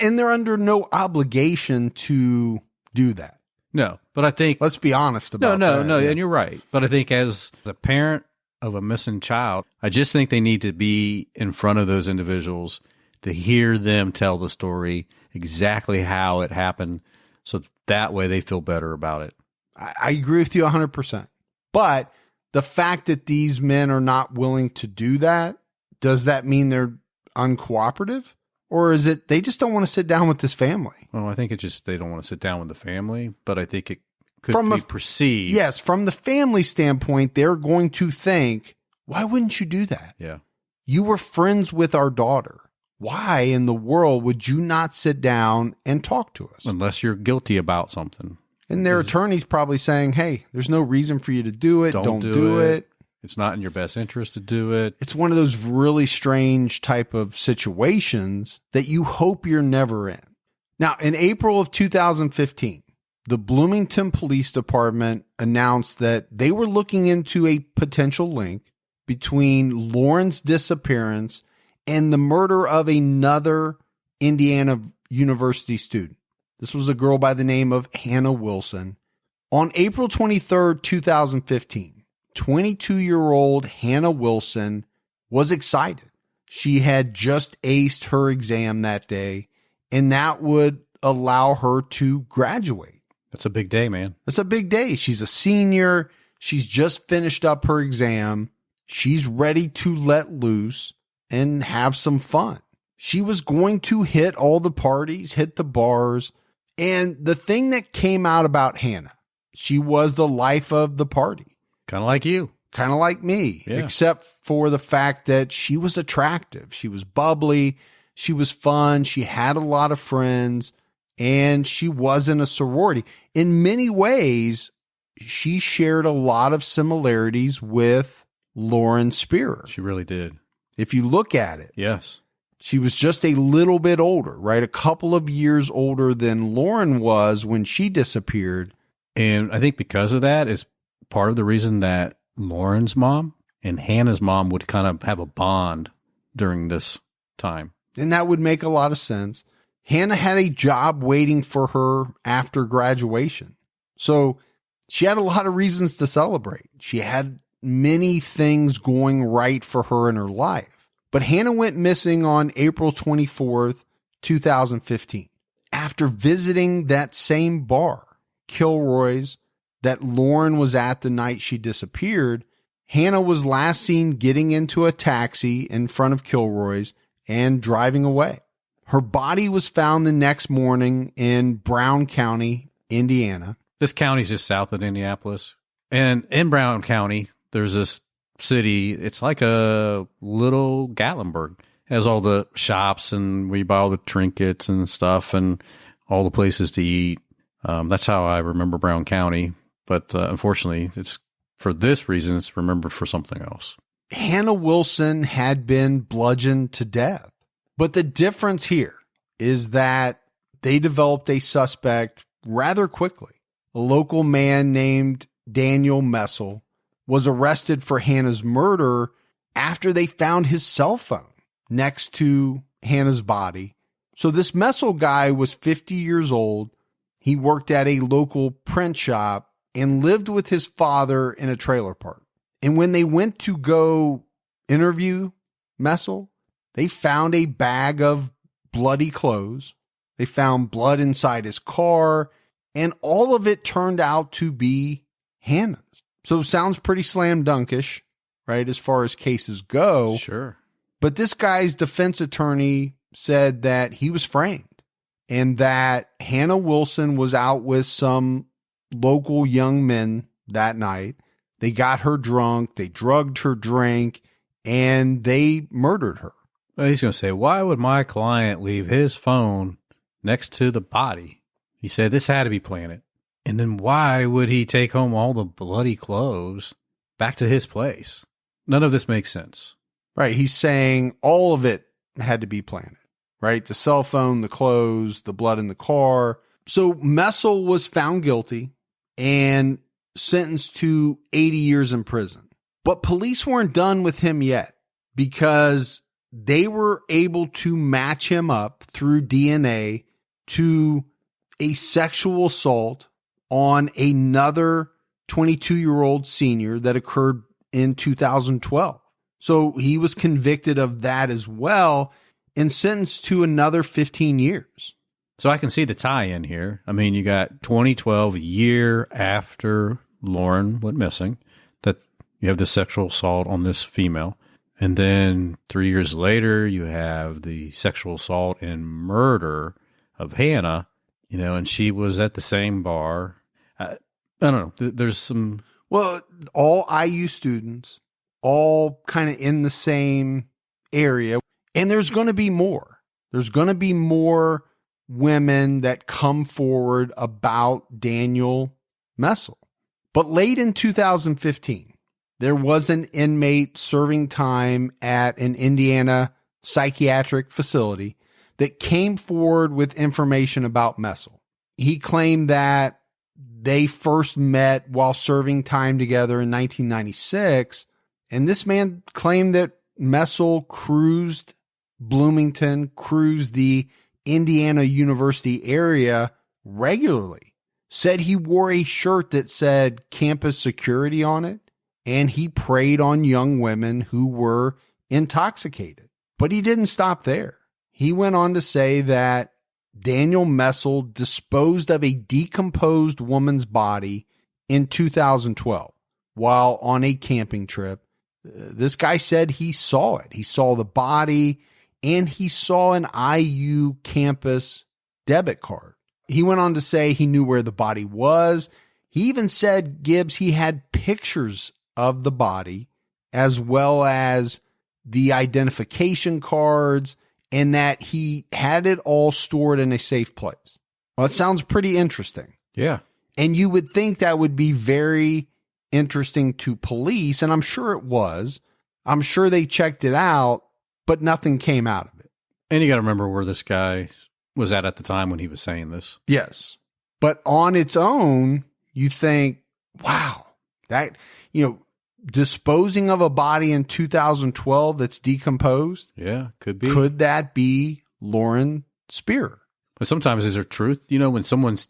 And they're under no obligation to do that. No, but I think... Let's be honest about that. No, and you're right. But I think as a parent of a missing child. I just think they need to be in front of those individuals to hear them tell the story, exactly how it happened, so that way they feel better about it. I agree with you 100%. But the fact that these men are not willing to do that, does that mean they're uncooperative? Or is it they just don't want to sit down with this family? Well, I think it's just they don't want to sit down with the family, but I think it could be perceived. Yes, from the family standpoint, they're going to think, why wouldn't you do that? Yeah. You were friends with our daughter. Why in the world would you not sit down and talk to us? Unless you're guilty about something. And their attorney's probably saying, hey, there's no reason for you to do it. Don't do it. It's not in your best interest to do it. It's one of those really strange type of situations that you hope you're never in. Now, in April of 2015, the Bloomington Police Department announced that they were looking into a potential link between Lauren's disappearance and the murder of another Indiana University student. This was a girl by the name of Hannah Wilson. On April 23rd, 2015, 22-year-old Hannah Wilson was excited. She had just aced her exam that day, and that would allow her to graduate. That's a big day, man. That's a big day. She's a senior. She's just finished up her exam. She's ready to let loose and have some fun. She was going to hit all the parties, hit the bars. And the thing that came out about Hannah, she was the life of the party. Kind of like you. Kind of like me, yeah. Except for the fact that she was attractive. She was bubbly. She was fun. She had a lot of friends. And she was in a sorority. In many ways, she shared a lot of similarities with Lauren Spierer. She really did. If you look at it. Yes. She was just a little bit older, right? A couple of years older than Lauren was when she disappeared. And I think because of that is part of the reason that Lauren's mom and Hannah's mom would kind of have a bond during this time. And that would make a lot of sense. Hannah had a job waiting for her after graduation. So she had a lot of reasons to celebrate. She had many things going right for her in her life. But Hannah went missing on April 24th, 2015, after visiting that same bar, Kilroy's, that Lauren was at the night she disappeared. Hannah was last seen getting into a taxi in front of Kilroy's and driving away. Her body was found the next morning in Brown County, Indiana. This county's just south of Indianapolis. And in Brown County, there's this city. It's like a little Gatlinburg. It has all the shops and where you buy all the trinkets and stuff and all the places to eat. That's how I remember Brown County. But unfortunately, it's for this reason, it's remembered for something else. Hannah Wilson had been bludgeoned to death. But the difference here is that they developed a suspect rather quickly. A local man named Daniel Messel was arrested for Hannah's murder after they found his cell phone next to Hannah's body. So this Messel guy was 50 years old. He worked at a local print shop and lived with his father in a trailer park. And when they went to go interview Messel, they found a bag of bloody clothes. They found blood inside his car, and all of it turned out to be Hannah's. So it sounds pretty slam dunkish, right, as far as cases go. Sure. But this guy's defense attorney said that he was framed and that Hannah Wilson was out with some local young men that night. They got her drunk, they drugged her drink, and they murdered her. Well, he's going to say, why would my client leave his phone next to the body? He said this had to be planted. And then why would he take home all the bloody clothes back to his place? None of this makes sense. Right. He's saying all of it had to be planted, right? The cell phone, the clothes, the blood in the car. So Messel was found guilty and sentenced to 80 years in prison. But police weren't done with him yet because they were able to match him up through DNA to a sexual assault on another 22-year-old senior that occurred in 2012. So he was convicted of that as well and sentenced to another 15 years. So I can see the tie-in here. I mean, you got 2012, a year after Lauren went missing, that you have the sexual assault on this female. And then 3 years later, you have the sexual assault and murder of Hannah, and she was at the same bar. I don't know. There's some... Well, all IU students, all kind of in the same area. And there's going to be more. There's going to be more women that come forward about Daniel Messel. But late in 2015, there was an inmate serving time at an Indiana psychiatric facility that came forward with information about Messel. He claimed that they first met while serving time together in 1996, and this man claimed that Messel cruised Bloomington, cruised the Indiana University area regularly, said he wore a shirt that said campus security on it, and he preyed on young women who were intoxicated. But he didn't stop there. He went on to say that Daniel Messel disposed of a decomposed woman's body in 2012 while on a camping trip. This guy said he saw it. He saw the body, and he saw an IU campus debit card. He went on to say he knew where the body was. He even said, Gibbs, he had pictures of the body as well as the identification cards, and that he had it all stored in a safe place. Well, it sounds pretty interesting. Yeah. And you would think that would be very interesting to police, and I'm sure it was. I'm sure they checked it out, but nothing came out of it. And you got to remember where this guy was at the time when he was saying this. Yes. But on its own, you think, wow, that, disposing of a body in 2012 that's decomposed. Yeah, could be. Could that be Lauren Spierer? But sometimes is there truth? When someone's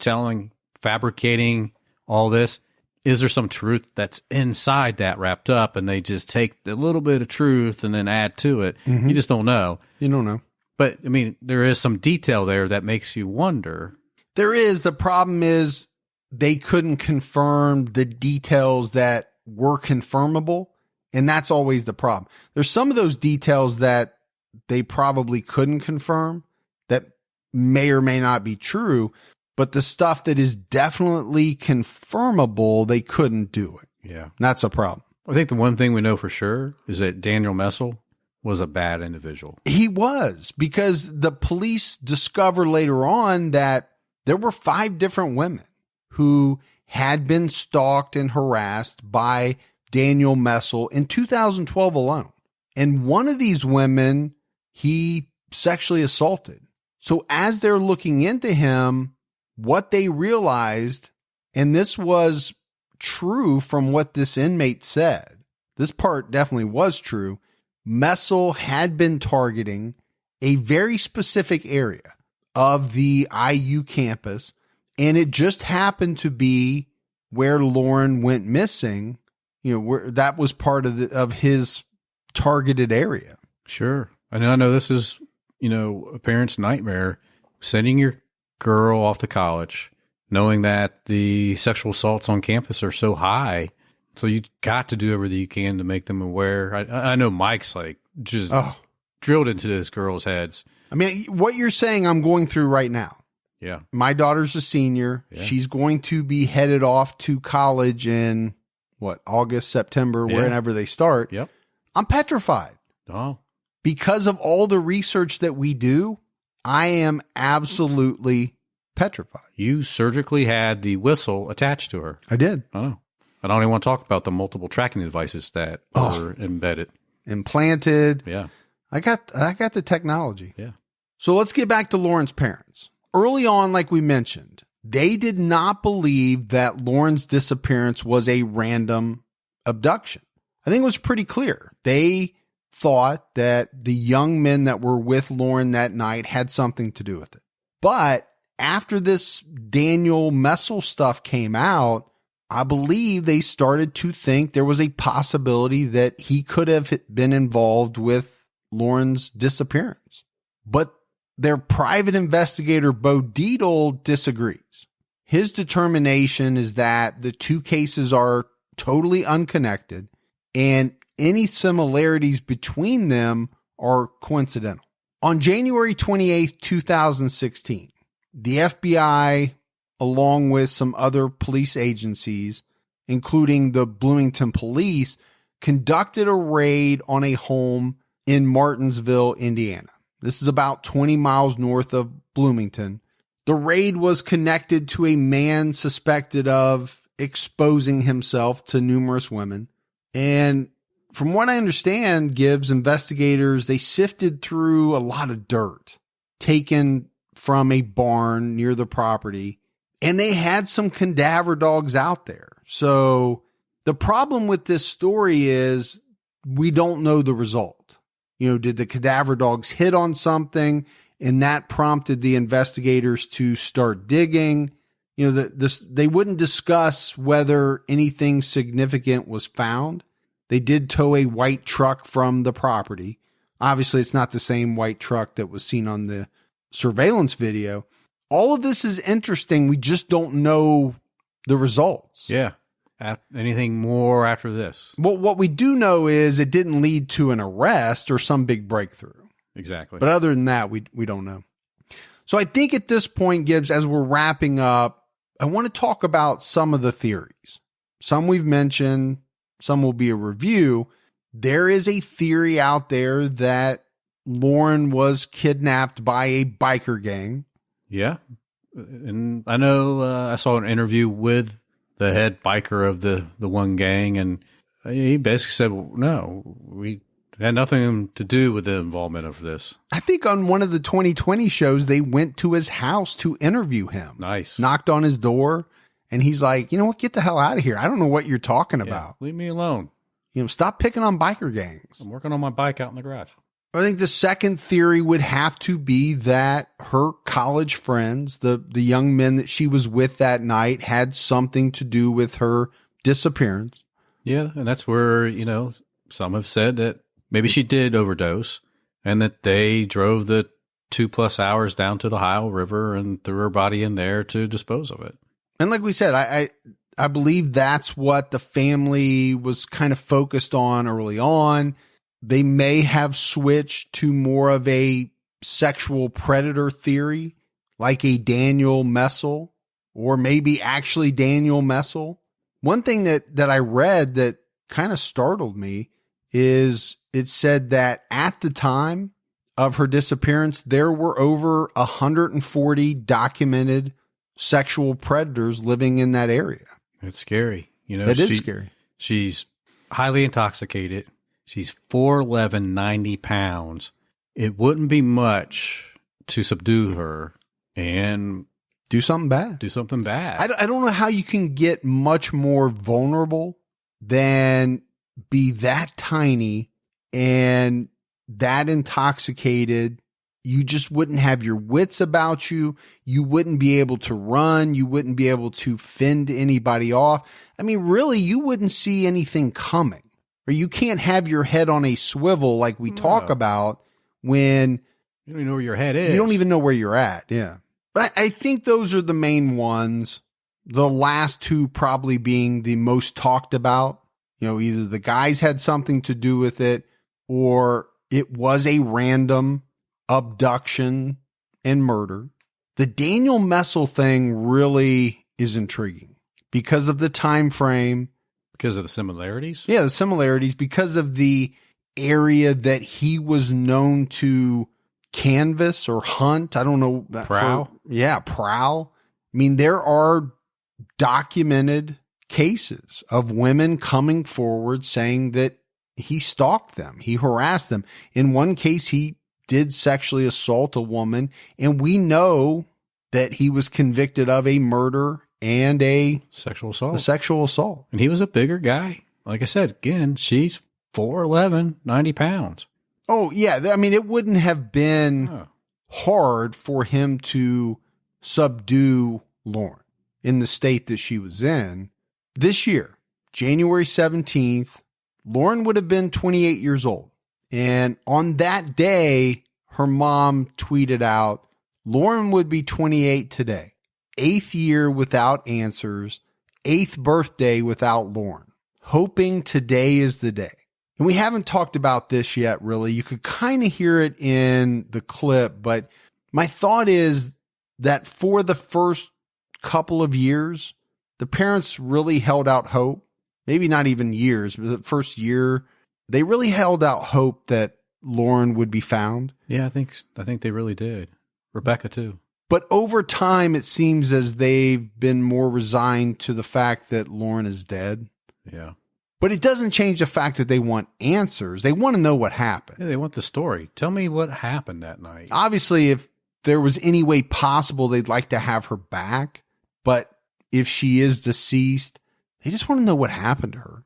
fabricating all this, is there some truth that's inside that wrapped up, and they just take a little bit of truth and then add to it? Mm-hmm. You just don't know. You don't know. But, I mean, there is some detail there that makes you wonder. There is. The problem is they couldn't confirm the details that were confirmable, and that's always the problem. There's some of those details that they probably couldn't confirm that may or may not be true, but the stuff that is definitely confirmable, they couldn't do it. Yeah. That's a problem. I think the one thing we know for sure is that Daniel Messel was a bad individual. He was, because the police discovered later on that there were 5 different women who had been stalked and harassed by Daniel Messel in 2012 alone. And one of these women, he sexually assaulted. So as they're looking into him, what they realized, and this was true from what this inmate said, this part definitely was true, Messel had been targeting a very specific area of the IU campus, and it just happened to be where Lauren went missing, where that was part of his targeted area. Sure. And I know this is, a parent's nightmare, sending your girl off to college, knowing that the sexual assaults on campus are so high. So you got to do everything you can to make them aware. I know Mike's just drilled into this girl's heads. I mean, what you're saying, I'm going through right now. Yeah. My daughter's a senior. Yeah. She's going to be headed off to college in August, September, whenever they start. Yep. I'm petrified. Oh. Because of all the research that we do, I am absolutely petrified. You surgically had the whistle attached to her. I did. Oh. I don't even want to talk about the multiple tracking devices that were embedded. Implanted. Yeah. I got the technology. Yeah. So let's get back to Lauren's parents. Early on, like we mentioned, they did not believe that Lauren's disappearance was a random abduction. I think it was pretty clear. They thought that the young men that were with Lauren that night had something to do with it. But after this Daniel Messel stuff came out, I believe they started to think there was a possibility that he could have been involved with Lauren's disappearance. But their private investigator, Bo Dietl, disagrees. His determination is that the two cases are totally unconnected and any similarities between them are coincidental. On January 28th, 2016, the FBI, along with some other police agencies, including the Bloomington Police, conducted a raid on a home in Martinsville, Indiana. This is about 20 miles north of Bloomington. The raid was connected to a man suspected of exposing himself to numerous women. And from what I understand, Gibbs, investigators, they sifted through a lot of dirt taken from a barn near the property, and they had some cadaver dogs out there. So the problem with this story is we don't know the result. You know, did the cadaver dogs hit on something and that prompted the investigators to start digging? You know, they wouldn't discuss whether anything significant was found. They did tow a white truck from the property. Obviously, it's not the same white truck that was seen on the surveillance video. All of this is interesting. We just don't know the results. Yeah. Anything more after this? Well, what we do know is it didn't lead to an arrest or some big breakthrough. Exactly. But other than that, we don't know. So I think at this point, Gibbs, as we're wrapping up, I want to talk about some of the theories. Some we've mentioned, some will be a review. There is a theory out there that Lauren was kidnapped by a biker gang. Yeah. And I know I saw an interview with the head biker of the one gang, and he basically said, well, no, we had nothing to do with the involvement of this. I think on one of the 2020 shows, they went to his house to interview him. Nice. Knocked on his door, and he's like, you know what, get the hell out of here. I don't know what you're talking about. Leave me alone. You know, stop picking on biker gangs. I'm working on my bike out in the garage. I think the second theory would have to be that her college friends, the young men that she was with that night, had something to do with her disappearance. Yeah, and that's where, you know, some have said that maybe she did overdose and that they drove the 2+ hours down to the Ohio River and threw her body in there to dispose of it. And like we said, I believe that's what the family was kind of focused on early on. They may have switched to more of a sexual predator theory, like a Daniel Messel, or maybe actually Daniel Messel. One thing that I read that kind of startled me is it said that at the time of her disappearance, there were over 140 documented sexual predators living in that area. It's scary. You know, that is scary. She's highly intoxicated. She's 4'11", 90 pounds. It wouldn't be much to subdue her and do something bad. I don't know how you can get much more vulnerable than be that tiny and that intoxicated. You just wouldn't have your wits about you. You wouldn't be able to run. You wouldn't be able to fend anybody off. I mean, really, you wouldn't see anything coming. Or you can't have your head on a swivel like we talk about when you don't even know where your head is. You don't even know where you're at. Yeah. But I think those are the main ones. The last two probably being the most talked about. You know, either the guys had something to do with it or it was a random abduction and murder. The Daniel Messel thing really is intriguing because of the time frame. Because of the similarities? Yeah, the similarities, because of the area that he was known to canvass or hunt. I don't know. Prowl? Prowl. I mean, there are documented cases of women coming forward saying that he stalked them. He harassed them. In one case, he did sexually assault a woman, and we know that he was convicted of a murder and a sexual assault. And he was a bigger guy. Like I said, again, she's 4'11", 90 pounds. Oh, yeah. I mean, it wouldn't have been hard for him to subdue Lauren in the state that she was in. This year, January 17th, Lauren would have been 28 years old. And on that day, her mom tweeted out, Lauren would be 28 today. 8th year without answers. 8th birthday without Lauren. Hoping today is the day. And we haven't talked about this yet, really. You could kind of hear it in the clip, but my thought is that for the first couple of years, the parents really held out hope. Maybe not even years, but the first year, they really held out hope that Lauren would be found. Yeah, I think they really did. Rebecca too. But over time, it seems as they've been more resigned to the fact that Lauren is dead. Yeah. But it doesn't change the fact that they want answers. They want to know what happened. Yeah, they want the story. Tell me what happened that night. Obviously, if there was any way possible, they'd like to have her back. But if she is deceased, they just want to know what happened to her.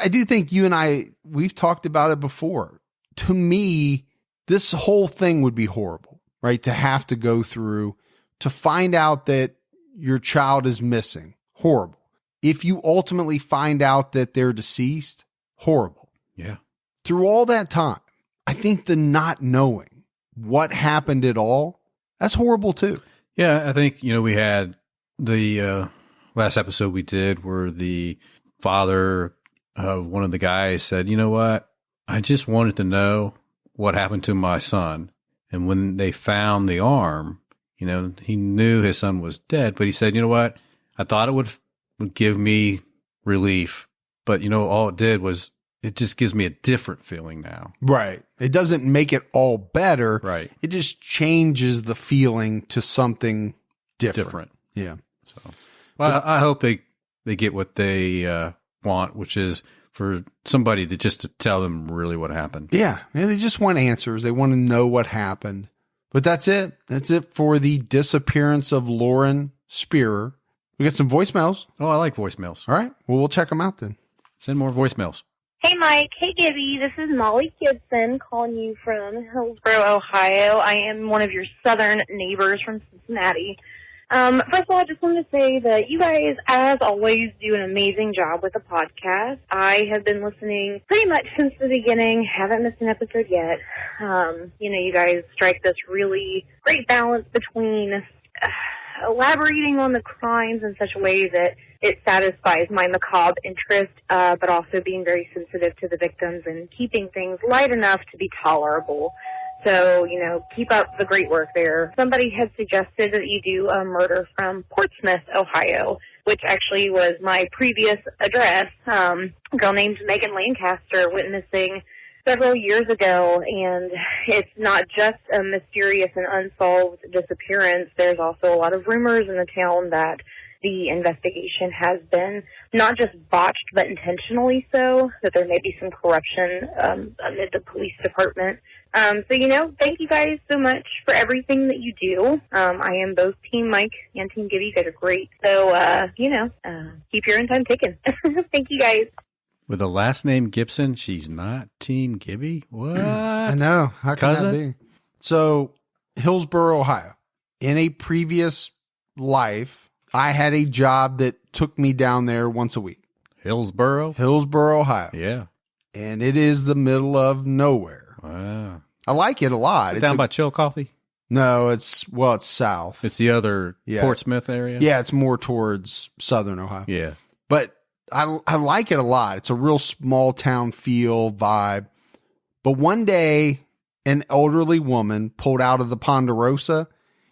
I do think you and I, we've talked about it before. To me, this whole thing would be horrible, right? To have to go through, to find out that your child is missing. Horrible. If you ultimately find out that they're deceased, horrible. Yeah. Through all that time, I think the not knowing what happened at all, that's horrible too. Yeah, I think, we had the last episode we did where the father of one of the guys said, you know what? I just wanted to know what happened to my son. And when they found the arm, he knew his son was dead, but he said, you know what? I thought it would give me relief, but all it did was it just gives me a different feeling now. Right. It doesn't make it all better. Right. It just changes the feeling to something different. Yeah. So, well, I hope they get what they want, which is for somebody to tell them really what happened. Yeah. They just want answers. They want to know what happened. But that's it. That's it for the disappearance of Lauren Spierer. We got some voicemails. Oh, I like voicemails. All right. Well, we'll check them out then. Send more voicemails. Hey, Mike. Hey, Gibby. This is Molly Gibson calling you from Hillsboro, Ohio. I am one of your southern neighbors from Cincinnati. First of all, I just wanted to say that you guys, as always, do an amazing job with the podcast. I have been listening pretty much since the beginning. Haven't missed an episode yet. You guys strike this really great balance between elaborating on the crimes in such a way that it satisfies my macabre interest, but also being very sensitive to the victims and keeping things light enough to be tolerable. So, keep up the great work there. Somebody had suggested that you do a murder from Portsmouth, Ohio, which actually was my previous address. A girl named Megan Lancaster went missing several years ago, and it's not just a mysterious and unsolved disappearance. There's also a lot of rumors in the town that the investigation has been not just botched, but intentionally so, that there may be some corruption amid the police department. Thank you guys so much for everything that you do. I am both Team Mike and Team Gibby. You guys are great. So, keep your time ticking. Thank you guys. With the last name Gibson, she's not Team Gibby? What? I know. How can that be? So, Hillsboro, Ohio. In a previous life, I had a job that took me down there once a week. Hillsboro, Ohio. Yeah. And it is the middle of nowhere. Wow. I like it a lot. It's down by Chillicothe? No, it's south. It's the other Portsmouth area? Yeah, it's more towards southern Ohio. Yeah. But I like it a lot. It's a real small town feel vibe. But one day, an elderly woman pulled out of the Ponderosa.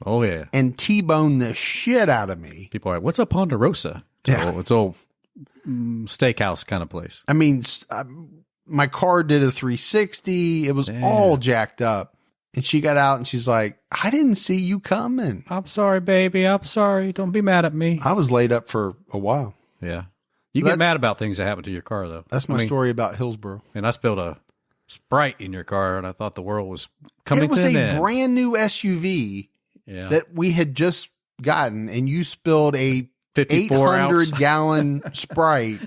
Oh, yeah. And T-boned the shit out of me. People are like, what's a Ponderosa? It's old steakhouse kind of place. I mean, my car did a 360. It was all jacked up. And she got out and she's like, I didn't see you coming. I'm sorry, baby. I'm sorry. Don't be mad at me. I was laid up for a while. Yeah. You get mad about things that happen to your car, though. That's my story about Hillsboro. And I spilled a Sprite in your car, and I thought the world was coming to an end. It was a brand new SUV that we had just gotten, and you spilled a 800-gallon Sprite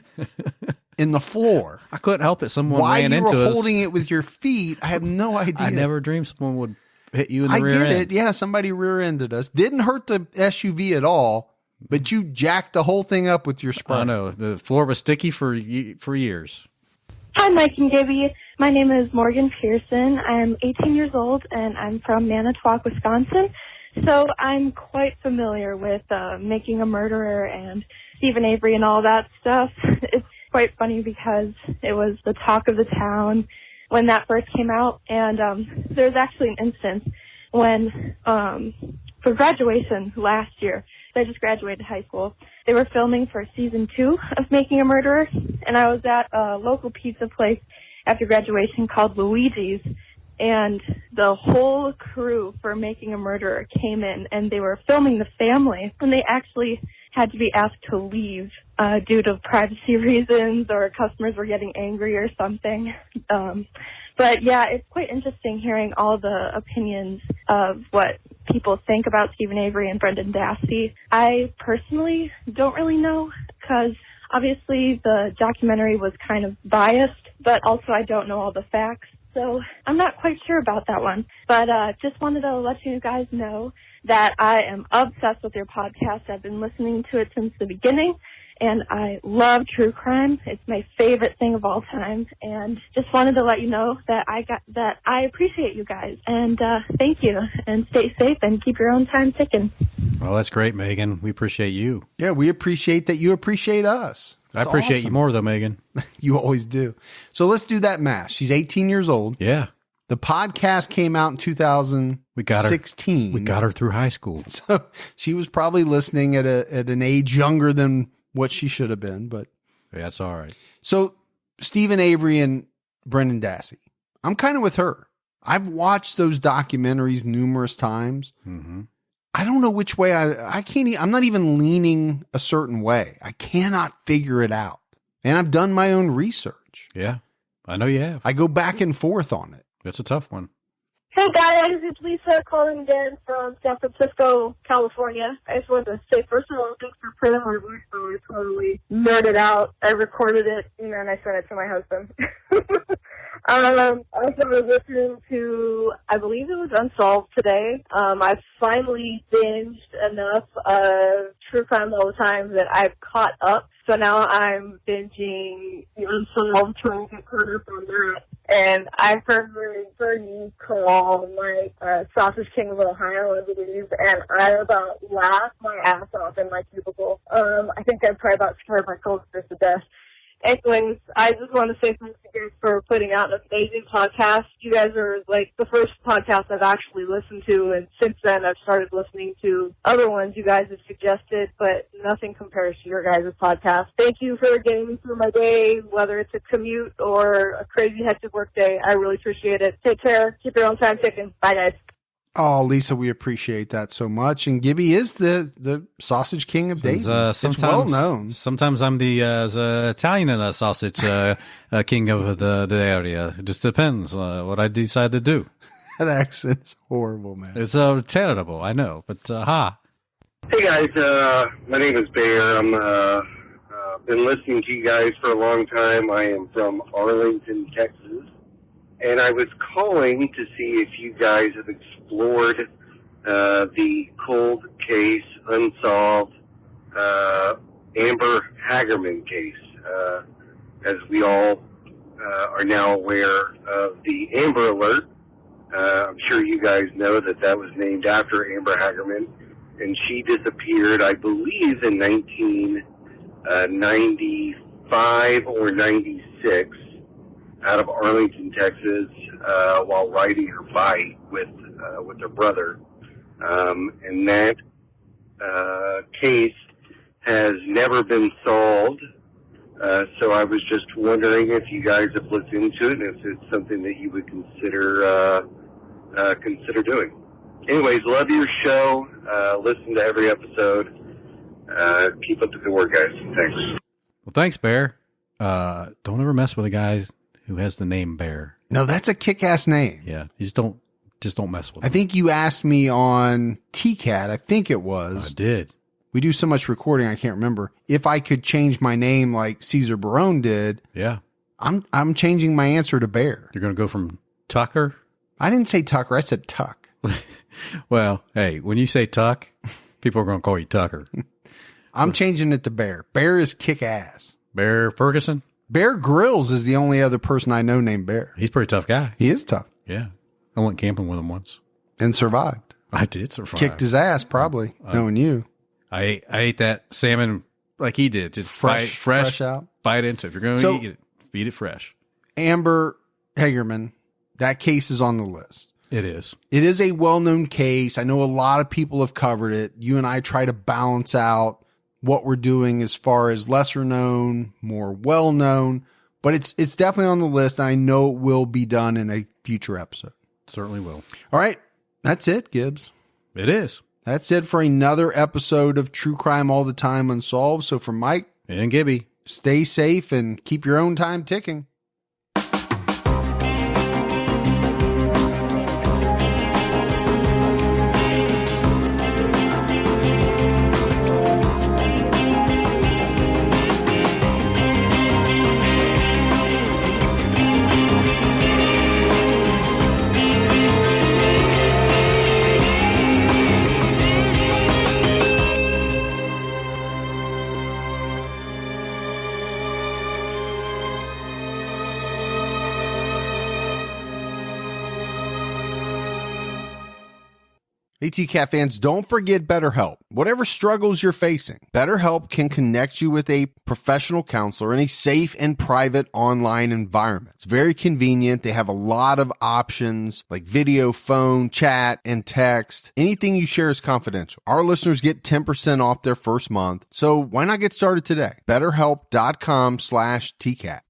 in the floor. I couldn't help it. Someone Why ran into us. Why you were holding it with your feet, I have no idea. I never dreamed someone would hit you in the rear end. I get it. Yeah, somebody rear-ended us. Didn't hurt the SUV at all. but you jacked the whole thing up with your spray. I know. The floor was sticky for years. Hi, Mike and Gibby. My name is Morgan Pearson. I'm 18 years old, and I'm from Manitowoc, Wisconsin. So I'm quite familiar with Making a Murderer and Stephen Avery and all that stuff. It's quite funny because it was the talk of the town when that first came out. And there's actually an instance when, for graduation last year, I just graduated high school, they were filming for season 2 of Making a Murderer, and I was at a local pizza place after graduation called Luigi's, and the whole crew for Making a Murderer came in, and they were filming the family, and they actually had to be asked to leave due to privacy reasons, or customers were getting angry or something. But yeah, it's quite interesting hearing all the opinions of what people think about Stephen Avery and Brendan Dassey. I personally don't really know, because obviously the documentary was kind of biased, but also I don't know all the facts. So I'm not quite sure about that one. But just wanted to let you guys know that I am obsessed with your podcast. I've been listening to it since the beginning, and I love true crime. It's my favorite thing of all time. And just wanted to let you know that I appreciate you guys. And thank you. And stay safe and keep your own time ticking. Well, that's great, Megan. We appreciate you. Yeah, we appreciate that you appreciate us. That's I appreciate awesome. You more, though, Megan. You always do. So let's do that math. She's 18 years old. Yeah. The podcast came out in 2016. We got her through high school. So she was probably listening at an age younger than what she should have been, but yeah, that's all right. So Stephen Avery and Brendan Dassey, I'm kind of with her. I've watched those documentaries numerous times. Mm-hmm. I don't know which way I'm not even leaning a certain way. I cannot figure it out. And I've done my own research. Yeah, I know you have. I go back and forth on it. It's a tough one. Hey guys, it's Lisa calling again from San Francisco, California. I just wanted to say, first of all, thanks for playing my voice. I totally nerded out. I recorded it and then I sent it to my husband. I also was listening to, I believe it was Unsolved today. I finally binged enough of True Crime All the Time that I've caught up. So now I'm binging the Unsolved, trying to get caught up on that. And I've heard you call Mike Sausage King of Ohio, I believe, and I about laughed my ass off in my cubicle. I think I probably about scared my coworkers to death. Anyways, I just want to say thanks again for putting out an amazing podcast. You guys are like the first podcast I've actually listened to, and since then I've started listening to other ones you guys have suggested, but nothing compares to your guys' podcast. Thank you for getting me through my day, whether it's a commute or a crazy hectic work day. I really appreciate it. Take care. Keep your own time ticking. Bye, guys. Oh, Lisa, we appreciate that so much. And Gibby is the sausage king of Dayton. It's well known. Sometimes I'm the Italian sausage king of the area. It just depends what I decide to do. That accent's horrible, man. It's terrible, I know, but ha. Hey guys, my name is Bear. I'm been listening to you guys for a long time. I am from Arlington, Texas. And I was calling to see if you guys have explored the cold case, unsolved Amber Hagerman case. As we all are now aware of the Amber Alert, I'm sure you guys know that was named after Amber Hagerman. And she disappeared, I believe, in 1995 or 96. Out of Arlington, Texas, while riding her bike with her brother, and that case has never been solved. So I was just wondering if you guys have looked into it and if it's something that you would consider doing. Anyways, love your show. Listen to every episode. Keep up the good work, guys. Thanks. Well, thanks, Bear. Don't ever mess with a guy who has the name Bear. No, that's a kick-ass name. Yeah, you just don't mess with him. I think you asked me on TCAT, I think it was. I did. We do so much recording, I can't remember. If I could change my name like Caesar Barone did. Yeah. I'm changing my answer to Bear. You're going to go from Tucker? I didn't say Tucker, I said Tuck. Well, hey, when you say Tuck, people are going to call you Tucker. I'm changing it to Bear. Bear is kick ass. Bear Ferguson? Bear Grylls is the only other person I know named Bear. He's a pretty tough guy. He is tough. Yeah. I went camping with him once. And survived. I did survive. Kicked his ass, probably, knowing you. I ate that salmon like he did. Just fresh out. Bite into it. If you're going to eat it, feed it fresh. Amber Hagerman, that case is on the list. It is. It is a well-known case. I know a lot of people have covered it. You and I try to balance out what we're doing as far as lesser known, more well-known, but it's definitely on the list. And I know it will be done in a future episode. Certainly will. All right. That's it, Gibbs. It is. That's it for another episode of True Crime All the Time Unsolved. So for Mike and Gibby, stay safe and keep your own time ticking. ATCat fans, don't forget BetterHelp. Whatever struggles you're facing, BetterHelp can connect you with a professional counselor in a safe and private online environment. It's very convenient. They have a lot of options like video, phone, chat, and text. Anything you share is confidential. Our listeners get 10% off their first month. So why not get started today? BetterHelp.com/TCAT.